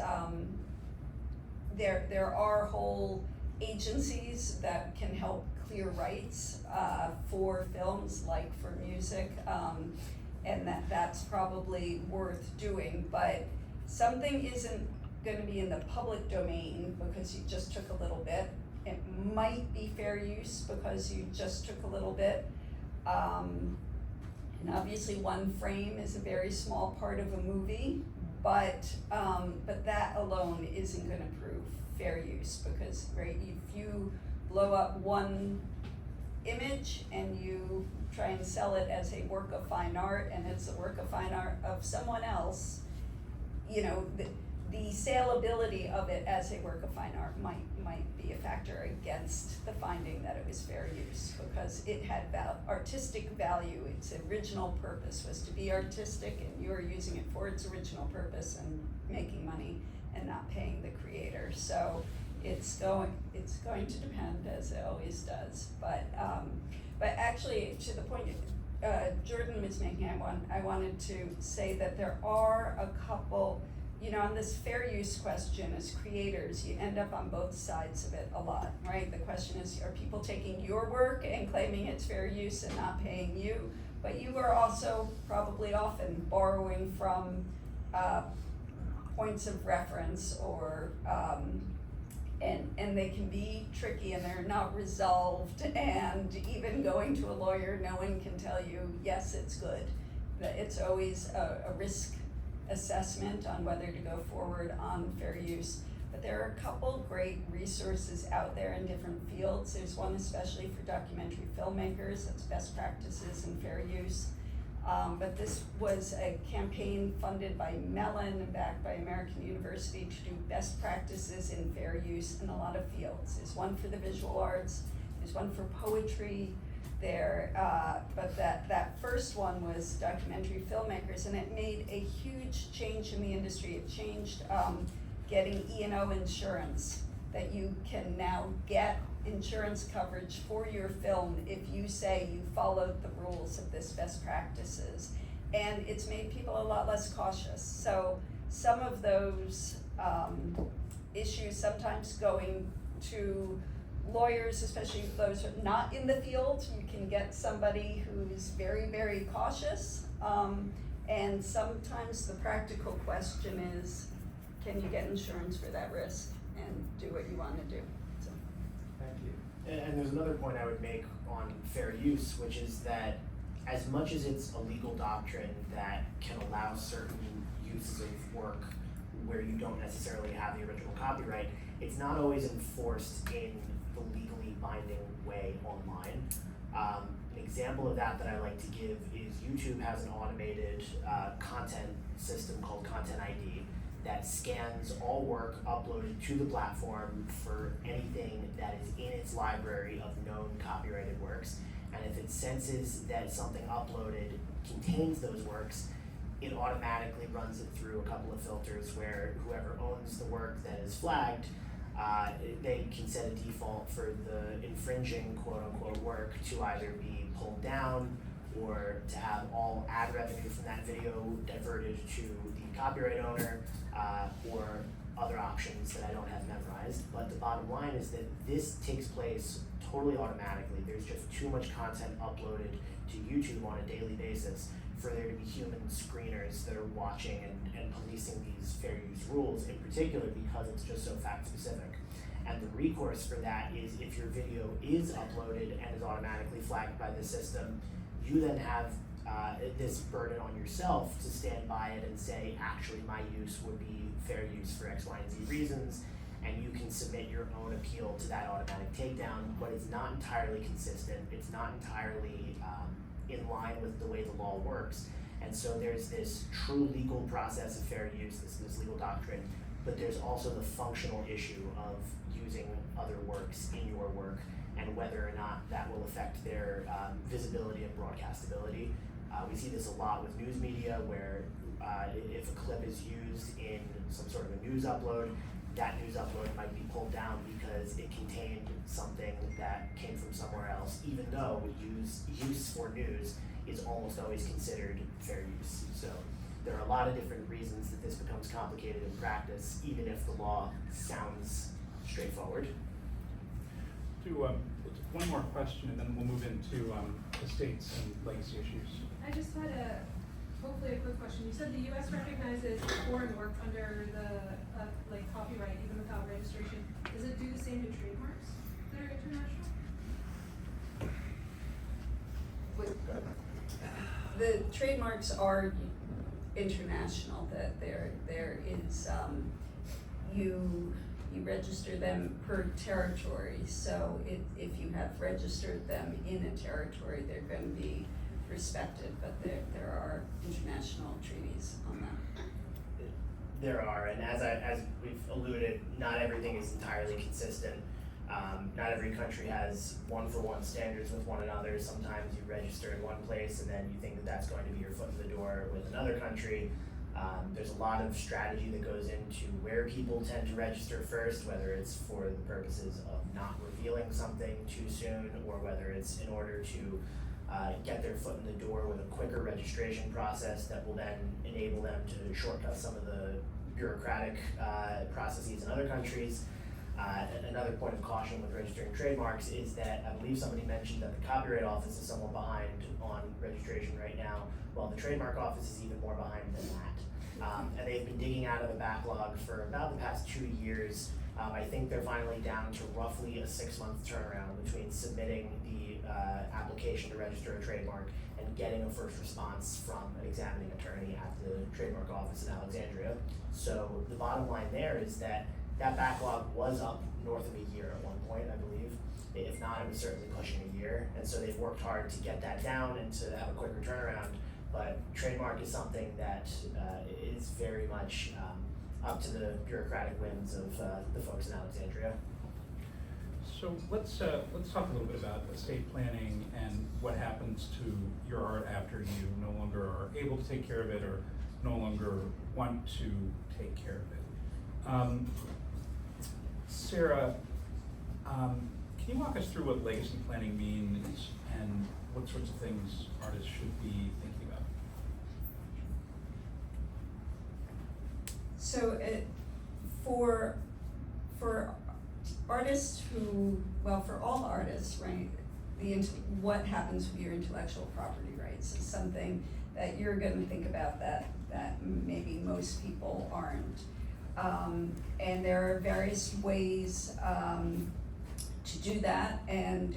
there are whole agencies that can help clear rights for films, like for music, and that's probably worth doing. But something isn't gonna be in the public domain because you just took a little bit. It might be fair use because you just took a little bit. And obviously one frame is a very small part of a movie, but that alone isn't gonna prove fair use, because, right, if you blow up one image and you try and sell it as a work of fine art, and it's a work of fine art of someone else, you know, the saleability of it as a work of fine art might be a factor against the finding that it was fair use, because it had artistic value. Its original purpose was to be artistic, and you're using it for its original purpose and making money and not paying the creator. So it's going to depend, as it always does. But actually, to the point Jordan was making, I wanted to say that there are a couple. You know, on this fair use question, as creators, you end up on both sides of it a lot, right? The question is, are people taking your work and claiming it's fair use and not paying you? But you are also probably often borrowing from points of reference, or and they can be tricky, and they're not resolved, and even going to a lawyer, no one can tell you, yes, it's good. That it's always a risk assessment on whether to go forward on fair use. But there are a couple great resources out there in different fields. There's one especially for documentary filmmakers, that's best practices in fair use. But this was a campaign funded by Mellon and backed by American University to do best practices in fair use in a lot of fields. There's one for the visual arts, there's one for poetry, but that first one was documentary filmmakers, and it made a huge change in the industry. It changed getting E&O insurance, that you can now get insurance coverage for your film if you say you followed the rules of this best practices. And it's made people a lot less cautious. So some of those issues, sometimes going to lawyers, especially those who are not in the field, you can get somebody who's very, very cautious. And sometimes the practical question is, can you get insurance for that risk and do what you want to do? So. Thank you. And there's another point I would make on fair use, which is that as much as it's a legal doctrine that can allow certain uses of work where you don't necessarily have the original copyright, it's not always enforced in the legally binding way online. An example of that I like to give is YouTube has an automated content system called Content ID that scans all work uploaded to the platform for anything that is in its library of known copyrighted works. And if it senses that something uploaded contains those works, it automatically runs it through a couple of filters where whoever owns the work that is flagged, they can set a default for the infringing quote-unquote work to either be pulled down or to have all ad revenue from that video diverted to the copyright owner, or other options that I don't have memorized. But the bottom line is that this takes place totally automatically. There's just too much content uploaded to YouTube on a daily basis for there to be human screeners that are watching and policing these fair use rules, in particular because it's just so fact specific. And the recourse for that is if your video is uploaded and is automatically flagged by the system, you then have this burden on yourself to stand by it and say, actually my use would be fair use for X, Y, and Z reasons, and you can submit your own appeal to that automatic takedown, but it's not entirely consistent, it's not entirely in line with the way the law works. And so there's this true legal process of fair use, this legal doctrine, but there's also the functional issue of using other works in your work and whether or not that will affect their visibility and broadcastability. We see this a lot with news media where if a clip is used in some sort of a news upload, that news upload might be pulled down because it contained something that came from somewhere else, even though use for news is almost always considered fair use. So there are a lot of different reasons that this becomes complicated in practice, even if the law sounds straightforward. Do one more question, and then we'll move into estates and legacy issues. I just had hopefully a quick question. You said the U.S. recognizes foreign work under the like copyright even without registration. Does it do the same to trademarks that are international? The trademarks are international, that there is, you register them per territory, so if you have registered them in a territory, they're going to be respected, but there are international treaties on that. There are, and as we've alluded, not everything is entirely consistent. Not every country has one-for-one standards with one another. Sometimes you register in one place and then you think that that's going to be your foot in the door with another country. There's a lot of strategy that goes into where people tend to register first, whether it's for the purposes of not revealing something too soon, or whether it's in order to get their foot in the door with a quicker registration process that will then enable them to shortcut some of the bureaucratic processes in other countries. Another point of caution with registering trademarks is that I believe somebody mentioned that the Copyright Office is somewhat behind on registration right now, while the Trademark Office is even more behind than that. And they've been digging out of the backlog for about the past 2 years. I think they're finally down to roughly a 6-month turnaround between submitting the application to register a trademark and getting a first response from an examining attorney at the Trademark Office in Alexandria. So the bottom line there is that backlog was up north of a year at one point, I believe. If not, it was certainly pushing a year. And so they've worked hard to get that down and to have a quicker turnaround. But trademark is something that is very much up to the bureaucratic whims of the folks in Alexandria. So let's talk a little bit about estate planning and what happens to your art after you no longer are able to take care of it or no longer want to take care of it. Sarah, can you walk us through what legacy planning means and what sorts of things artists should be thinking about? So for artists for all artists, right, what happens with your intellectual property rights is something that you're going to think about that maybe most people aren't. And there are various ways to do that, and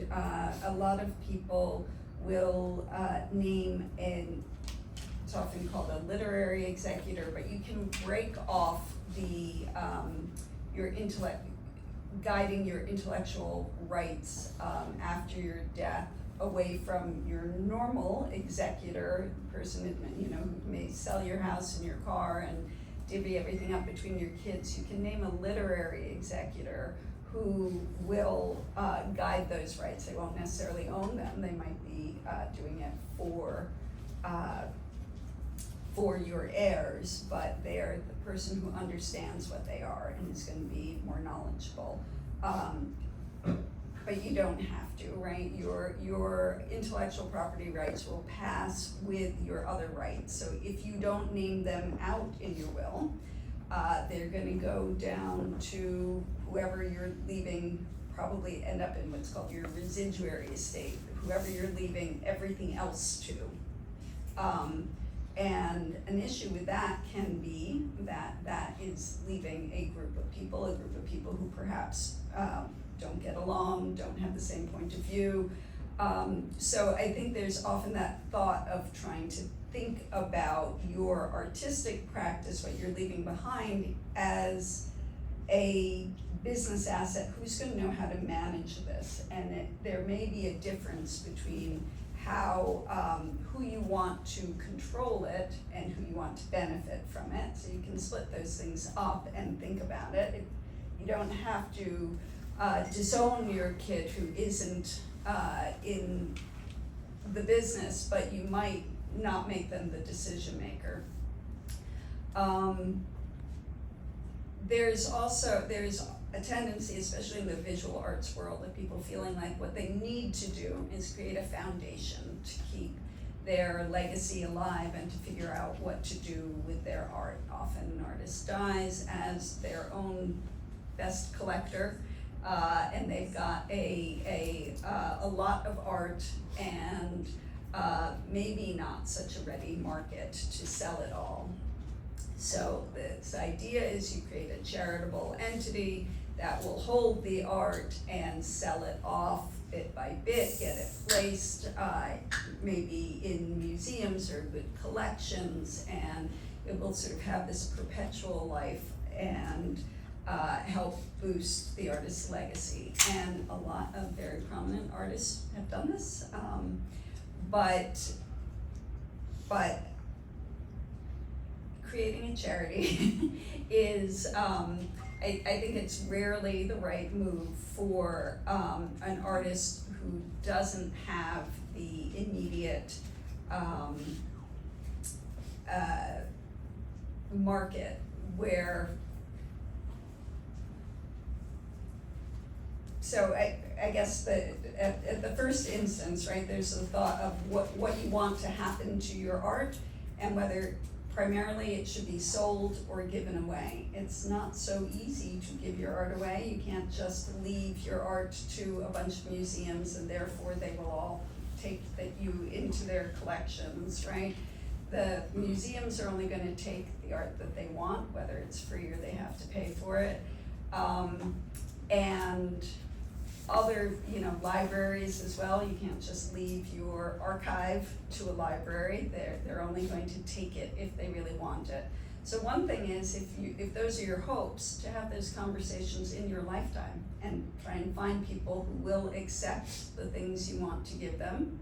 a lot of people will name it's often called a literary executor, but you can break off guiding your intellectual rights after your death away from your normal executor, person who may sell your house and your car and divvy everything up between your kids. You can name a literary executor who will guide those rights. They won't necessarily own them. They might be doing it for your heirs, but they're the person who understands what they are and is going to be more knowledgeable. But you don't have to, right? Your intellectual property rights will pass with your other rights. So if you don't name them out in your will, they're going to go down to whoever you're leaving, probably end up in what's called your residuary estate, whoever you're leaving everything else to. And an issue with that can be that that is leaving a group of people who perhaps don't get along, don't have the same point of view. So I think there's often that thought of trying to think about your artistic practice, what you're leaving behind, as a business asset. Who's going to know how to manage this? And there may be a difference between how who you want to control it and who you want to benefit from it. So you can split those things up and think about it. You don't have to disown your kid who isn't in the business, but you might not make them the decision maker. There's a tendency, especially in the visual arts world, of people feeling like what they need to do is create a foundation to keep their legacy alive and to figure out what to do with their art. Often an artist dies as their own best collector, and they've got a lot of art and maybe not such a ready market to sell it all. So this idea is you create a charitable entity that will hold the art and sell it off bit by bit, get it placed maybe in museums or good collections, and it will sort of have this perpetual life and help boost the artist's legacy. And a lot of very prominent artists have done this, but creating a charity is, I think it's rarely the right move for an artist who doesn't have the immediate market where. So I guess at the first instance, right, there's the thought of what you want to happen to your art and whether primarily it should be sold or given away. It's not so easy to give your art away. You can't just leave your art to a bunch of museums and therefore they will all take you into their collections, right? The museums are only going to take the art that they want, whether it's free or they have to pay for it. And other, libraries as well. You can't just leave your archive to a library. They're only going to take it if they really want it. So one thing is, if those are your hopes, to have those conversations in your lifetime and try and find people who will accept the things you want to give them.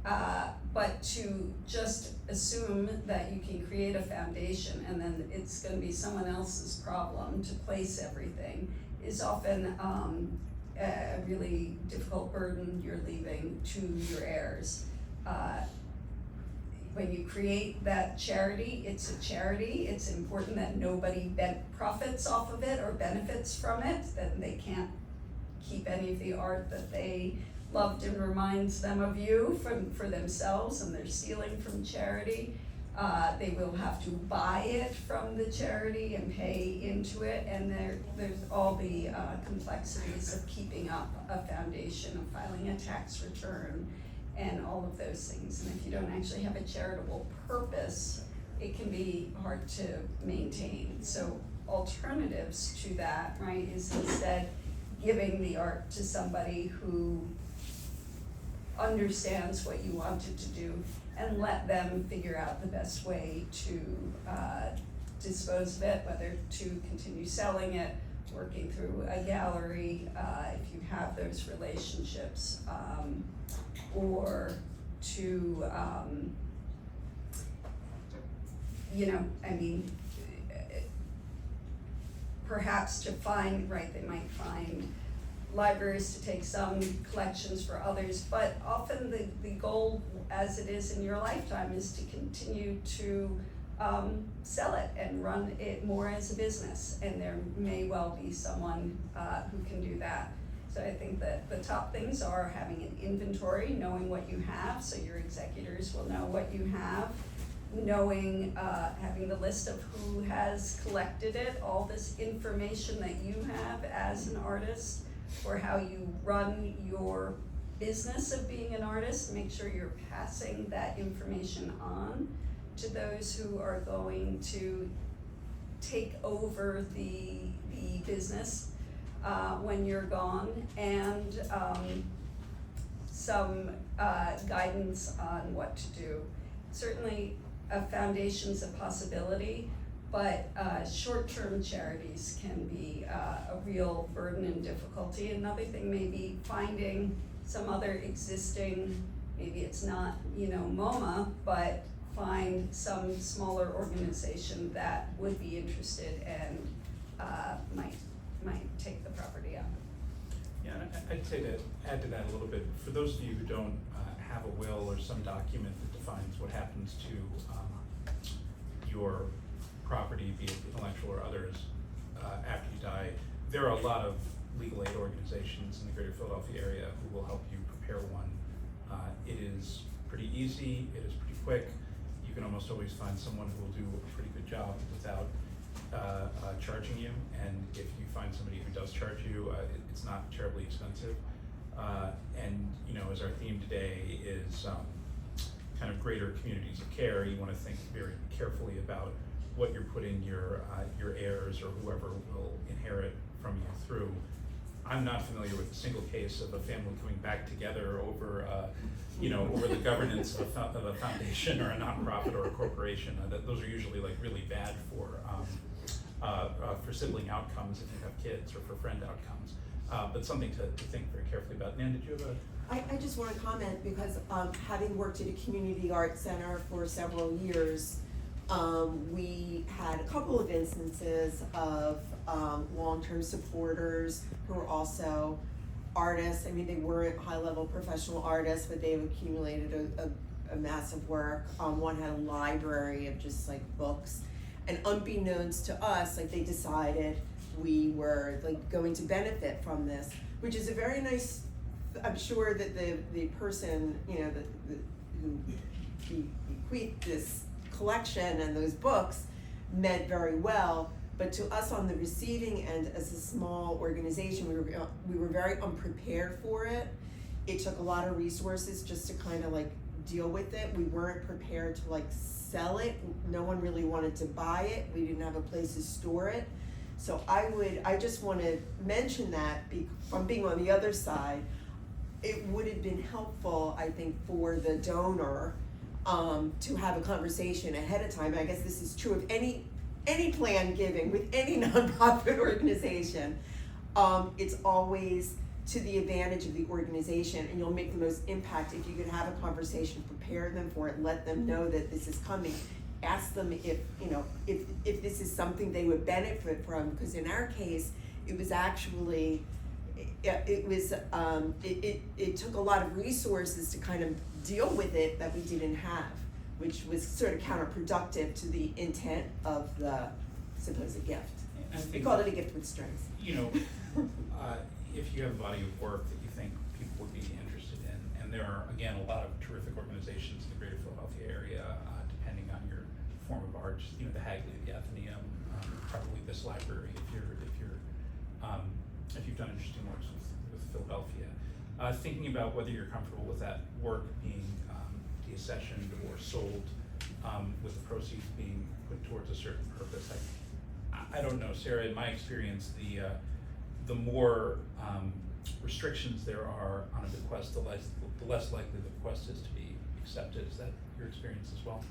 But to just assume that you can create a foundation and then it's going to be someone else's problem to place everything is often a really difficult burden you're leaving to your heirs. When you create that charity, it's a charity. It's important that nobody profits off of it or benefits from it, that they can't keep any of the art that they loved and reminds them of you for themselves, and they're stealing from charity. They will have to buy it from the charity and pay into it, and there's all the complexities of keeping up a foundation, of filing a tax return, and all of those things. And if you don't actually have a charitable purpose, it can be hard to maintain. So alternatives to that, right, is instead giving the art to somebody who understands what you wanted to do and let them figure out the best way to dispose of it, whether to continue selling it, working through a gallery, if you have those relationships, or to, perhaps to find, right, they might find libraries to take some collections for others, but often the goal, as it is in your lifetime, is to continue to sell it and run it more as a business, and there may well be someone who can do that. So I think that the top things are having an inventory, knowing what you have, so your executors will know what you have, knowing, having the list of who has collected it, all this information that you have as an artist, or how you run your business of being an artist, make sure you're passing that information on to those who are going to take over the business when you're gone, and some guidance on what to do. Certainly a foundation's a possibility, but short-term charities can be a real burden and difficulty. Another thing may be finding some other existing, maybe it's not, MoMA, but find some smaller organization that would be interested and might take the property up. Yeah, and I'd say to add to that a little bit, for those of you who don't have a will or some document that defines what happens to your property, be it intellectual or others, after you die, there are a lot of legal aid organizations in the greater Philadelphia area who will help you prepare one. It is pretty easy, it is pretty quick. You can almost always find someone who will do a pretty good job without charging you, and if you find somebody who does charge you, it's not terribly expensive. And as our theme today is kind of greater communities of care, you want to think very carefully about what you're putting your heirs or whoever will inherit from you through. I'm not familiar with a single case of a family coming back together over over the governance of a foundation or a nonprofit or a corporation. Those are usually like really bad for sibling outcomes if you have kids, or for friend outcomes. But something to think very carefully about. Nan, did you have a? I just want to comment because having worked at a community art center for several years, we had a couple of instances of long-term supporters who were also artists. I mean, they weren't high-level professional artists, but they've accumulated a massive work. One had a library of just like books, and unbeknownst to us, like they decided we were like going to benefit from this, which is a very nice. I'm sure that the person who bequeathed this collection and those books meant very well, but to us on the receiving end as a small organization, we were very unprepared for it. It took a lot of resources just to kind of like deal with it. We weren't prepared to like sell it. No one really wanted to buy it. We didn't have a place to store it. So I just want to mention that from being on the other side, it would have been helpful, I think, for the donor to have a conversation ahead of time. I guess this is true of any plan giving with any nonprofit organization. It's always to the advantage of the organization, and you'll make the most impact if you could have a conversation, prepare them for it, let them know that this is coming. Ask them if this is something they would benefit from, because in our case, it was actually it took a lot of resources to kind of deal with it that we didn't have, which was sort of counterproductive to the intent of the supposed gift. We called it a gift with strings. If you have a body of work that you think people would be interested in, and there are again a lot of terrific organizations in the greater Philadelphia area, depending on your form of art, the Hagley, the Athenaeum, probably this library if you've done interesting works with Philadelphia. Thinking about whether you're comfortable with that work being deaccessioned or sold, with the proceeds being put towards a certain purpose. I don't know, Sarah, in my experience, the more restrictions there are on a bequest, the less likely the bequest is to be accepted. Is that your experience as well?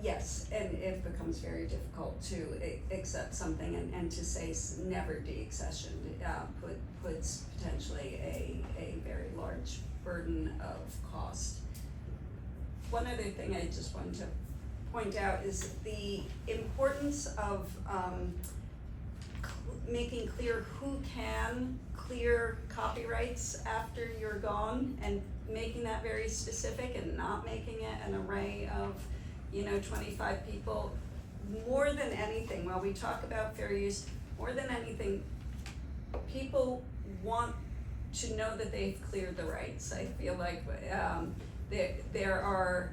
Yes, and it becomes very difficult to accept something and to say never deaccessioned puts potentially a very large burden of cost. One other thing I just wanted to point out is the importance of making clear who can clear copyrights after you're gone, and making that very specific and not making it an array of 25 people. More than anything, while we talk about fair use, more than anything, people want to know that they've cleared the rights. I feel like there are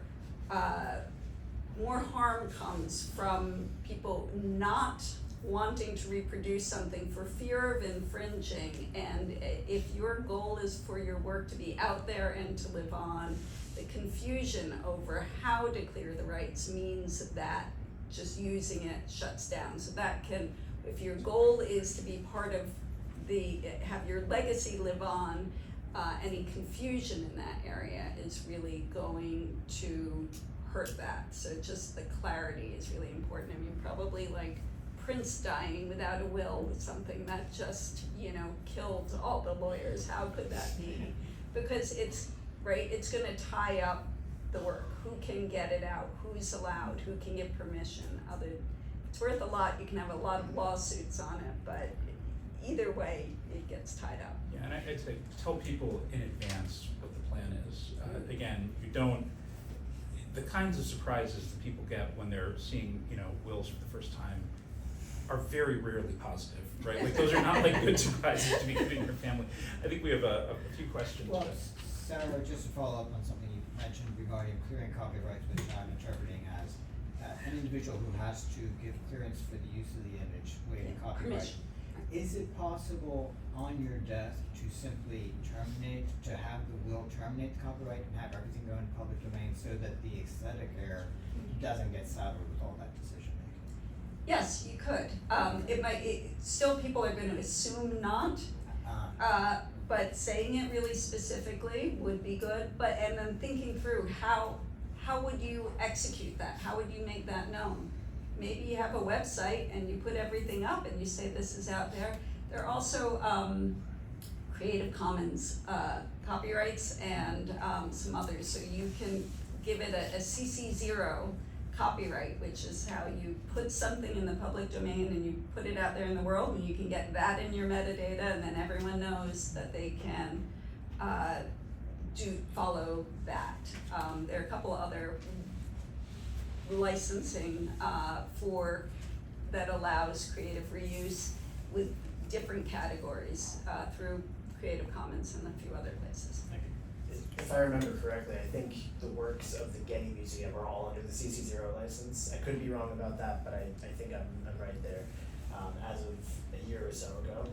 more harm comes from people not wanting to reproduce something for fear of infringing, and if your goal is for your work to be out there and to live on, the confusion over how to clear the rights means that just using it shuts down. So that can, if your goal is to be part of have your legacy live on, any confusion in that area is really going to hurt that. So just the clarity is really important. I mean, probably like Prince dying without a will was something that just, killed all the lawyers. How could that be? Because it's gonna tie up the work. Who can get it out? Who's allowed? Who can give permission? It's worth a lot. You can have a lot of lawsuits on it, but either way, it gets tied up. Yeah, and I'd say tell people in advance what the plan is. Again, the kinds of surprises that people get when they're seeing, wills for the first time are very rarely positive, right? Like those are not like good surprises to be giving your family. I think we have a few questions. Well, Senator, just to follow up on something you mentioned regarding clearing copyrights, which I'm interpreting as an individual who has to give clearance for the use of the image waiving copyright. Permission. Is it possible on your death to simply to have the will terminate the copyright and have everything go into public domain so that the aesthetic heir doesn't get saddled with all that decision making? Yes, you could. Still people are gonna assume not, but saying it really specifically would be good. And then thinking through how would you execute that? How would you make that known? Maybe you have a website and you put everything up and you say this is out there. There are also Creative Commons copyrights and some others. So you can give it a CC0 copyright, which is how you put something in the public domain and you put it out there in the world, and you can get that in your metadata, and then everyone knows that they can follow that. There are a couple other licensing that allows creative reuse with different categories through Creative Commons and a few other places. If I remember correctly, I think the works of the Getty Museum are all under the CC0 license. I could be wrong about that, but I think I'm right there, as of a year or so ago.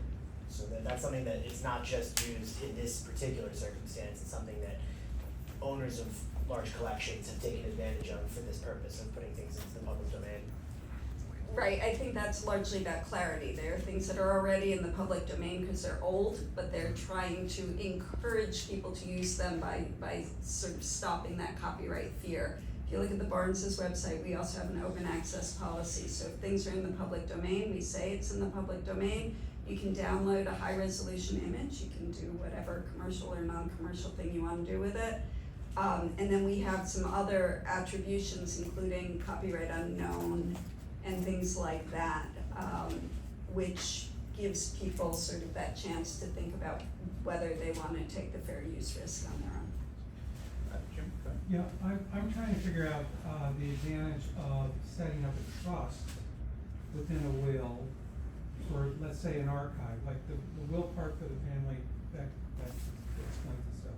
So that's something that it's not just used in this particular circumstance, it's something that owners of large collections have taken advantage of for this purpose of putting things into the public domain. Right, I think that's largely about clarity. There are things that are already in the public domain because they're old, but they're trying to encourage people to use them by sort of stopping that copyright fear. If you look at the Barnes's website, we also have an open access policy. So if things are in the public domain, we say it's in the public domain. You can download a high resolution image. You can do whatever commercial or non-commercial thing you want to do with it. And then we have some other attributions, including copyright unknown and things like that, which gives people sort of that chance to think about whether they want to take the fair use risk on their own. Jim, go ahead. Yeah, I'm trying to figure out the advantage of setting up a trust within a will for, let's say, an archive, like the will part for the family that explains itself.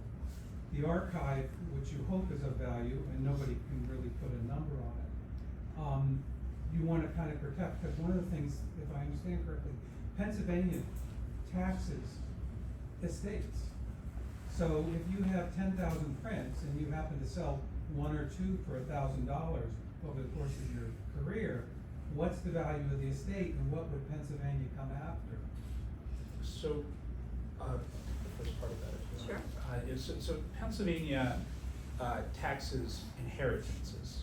The archive, which you hope is of value, and nobody can really put a number on it, you want to kind of protect, because one of the things, if I understand correctly, Pennsylvania taxes estates. So if you have 10,000 prints and you happen to sell one or two for $1,000 over the course of your career, what's the value of the estate and what would Pennsylvania come after? So, the first part of that, if you want. Sure. So Pennsylvania taxes inheritances.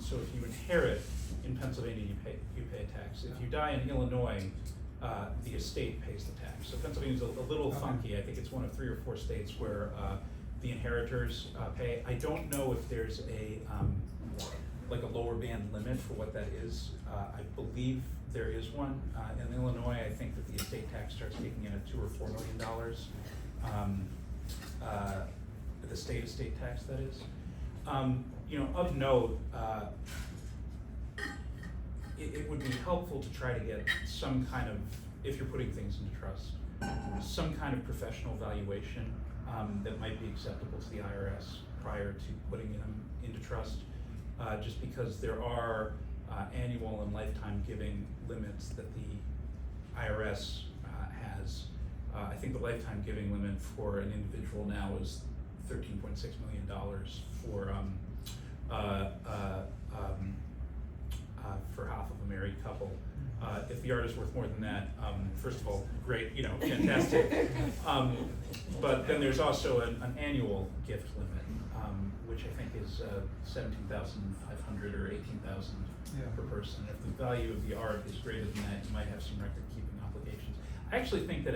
So if you inherit in Pennsylvania, you pay a tax. If you die in Illinois, the estate pays the tax. So Pennsylvania's a little funky. I think it's one of 3 or 4 states where the inheritors pay. I don't know if there's like a lower band limit for what that is. I believe there is one. In Illinois, I think that the estate tax starts kicking in at $2 or $4 million. The state estate tax, that is. Of note, it would be helpful to try to get some kind of, if you're putting things into trust, some kind of professional valuation that might be acceptable to the IRS prior to putting them into trust, just because there are annual and lifetime giving limits that the IRS has. I think the lifetime giving limit for an individual now is $13.6 million for half of a married couple. If the art is worth more than that, first of all, great, fantastic. But then there's also an annual gift limit, which I think is $17,500 or $18,000 per person. If the value of the art is greater than that, you might have some record-keeping obligations. I actually think that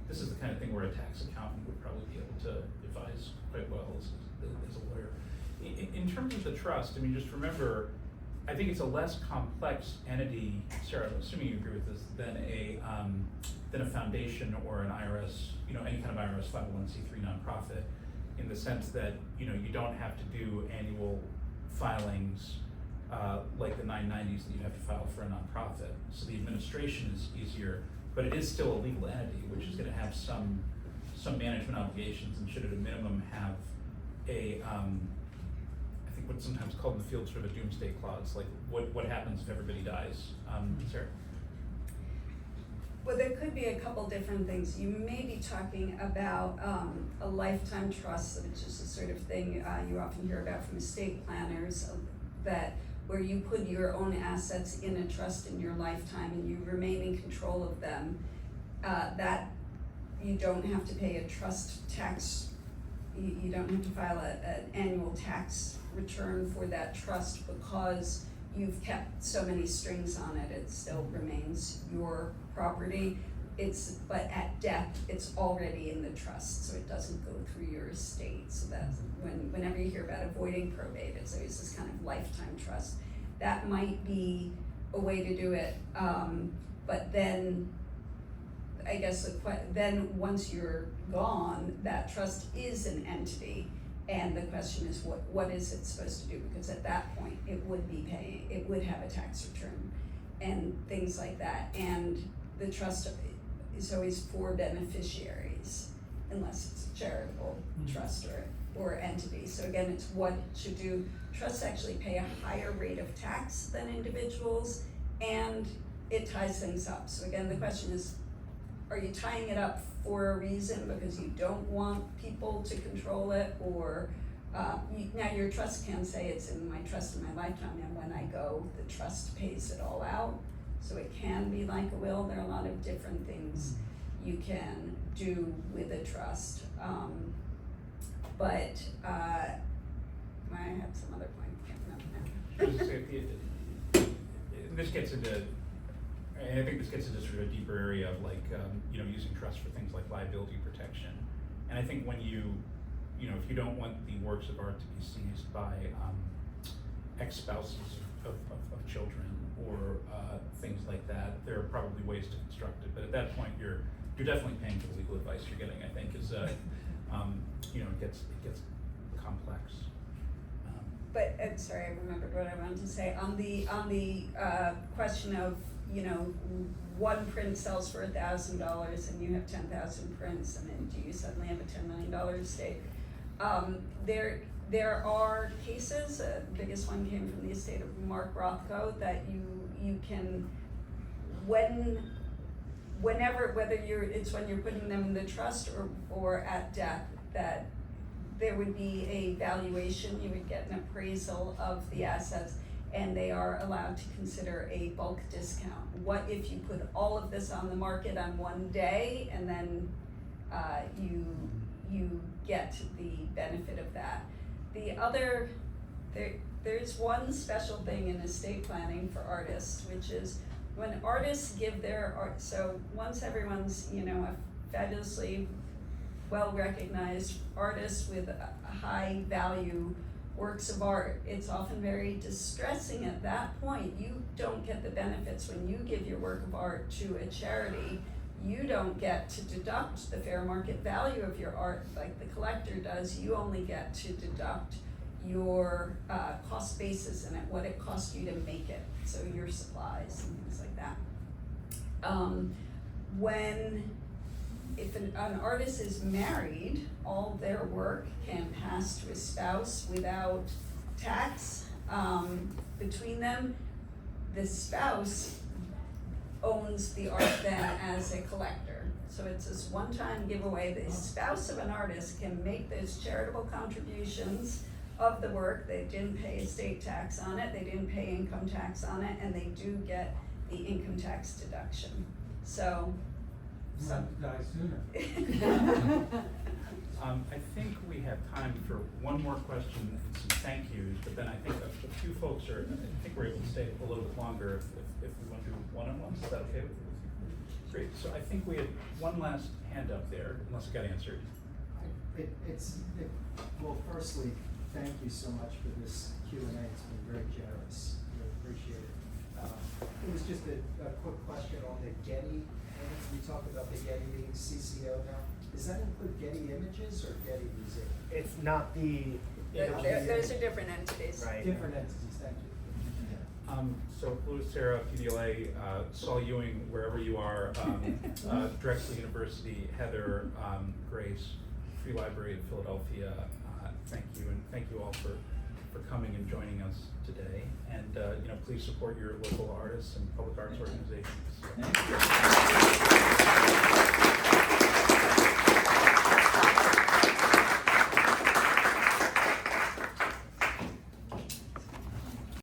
this is the kind of thing where a tax accountant would probably be able to advise quite well as a lawyer. In terms of the trust, I mean, just remember, I think it's a less complex entity, Sarah, I'm assuming you agree with this, than a foundation or an IRS, any kind of IRS 501c3 nonprofit, in the sense that, you don't have to do annual filings like the 990s that you have to file for a nonprofit. So the administration is easier, but it is still a legal entity, which is going to have some management obligations and should at a minimum have a, I think what's sometimes called in the field sort of a doomsday clause, like what happens if everybody dies? Sarah? Well, there could be a couple different things. You may be talking about a lifetime trust, which is the sort of thing you often hear about from estate planners, that where you put your own assets in a trust in your lifetime and you remain in control of them, that you don't have to pay a trust tax. You don't have to file an annual tax return for that trust because you've kept so many strings on it. It still remains your property. But at death, it's already in the trust, so it doesn't go through your estate. So that's whenever you hear about avoiding probate, it's always this kind of lifetime trust. That might be a way to do it, but then I guess then once you're gone, that trust is an entity, and the question is what is it supposed to do? Because at that point, it would have a tax return and things like that, and the trust is always for beneficiaries, unless it's a charitable trust or entity. So again, it's what it should do. Trusts actually pay a higher rate of tax than individuals, and it ties things up. So again, the question is, are you tying it up for a reason because you don't want people to control it, or now your trust can say it's in my trust in my lifetime, and when I go, the trust pays it all out. So it can be like a will. There are a lot of different things you can do with a trust. But I had some other point, I can't remember now. This gets into, I think this gets into sort of a deeper area of like, using trust for things like liability protection. And I think when if you don't want the works of art to be seized by ex-spouses of children or things like that, there are probably ways to construct it. But at that point, you're definitely paying for the legal advice you're getting. I think is it gets complex. But I'm sorry, I remembered what I wanted to say on the question of one print sells for $1,000 and you have 10,000 prints, and then do you suddenly have a $10 million estate? There are cases. The biggest one came from the estate of Mark Rothko, that you can whenever, whether it's when you're putting them in the trust or at death, that there would be a valuation. You would get an appraisal of the assets, and they are allowed to consider a bulk discount. What if you put all of this on the market on one day, and then you get the benefit of that? The other, there's one special thing in estate planning for artists, which is when artists give their art. So once everyone's a fabulously well-recognized artist with a high value works of art, it's often very distressing at that point. You don't get the benefits when you give your work of art to a charity. You don't get to deduct the fair market value of your art like the collector does. You only get to deduct your cost basis in it, what it cost you to make it, so your supplies and things like that. If an artist is married, all their work can pass to a spouse without tax between them. the spouse owns the art then as a collector. So it's this one-time giveaway. The spouse of an artist can make those charitable contributions of the work. They didn't pay estate tax on it, they didn't pay income tax on it, and they do get the income tax deduction. So, Some die sooner. I think we have time for one more question and some thank yous, but then I think a few folks are, I think we're able to stay a little bit longer if we want to do one-on-ones. Is that okay with you? Great, so I think we have one last hand up there, unless it got answered. Well, firstly, thank you so much for this Q&A. It's been very generous. Really appreciate it. It was just a quick question on the Getty. We talked about the Getty being CCO now. Does that include Getty Images or Getty Museum? It's not the. those are different entities. Right. Different entities, thank you. So Louis, Sarah, PVLA, Saul Ewing, wherever you are, Drexel University, Heather, Grace, Free Library of Philadelphia, thank you, and thank you all for coming and joining us today. And please support your local artists and public arts organizations. Thank you.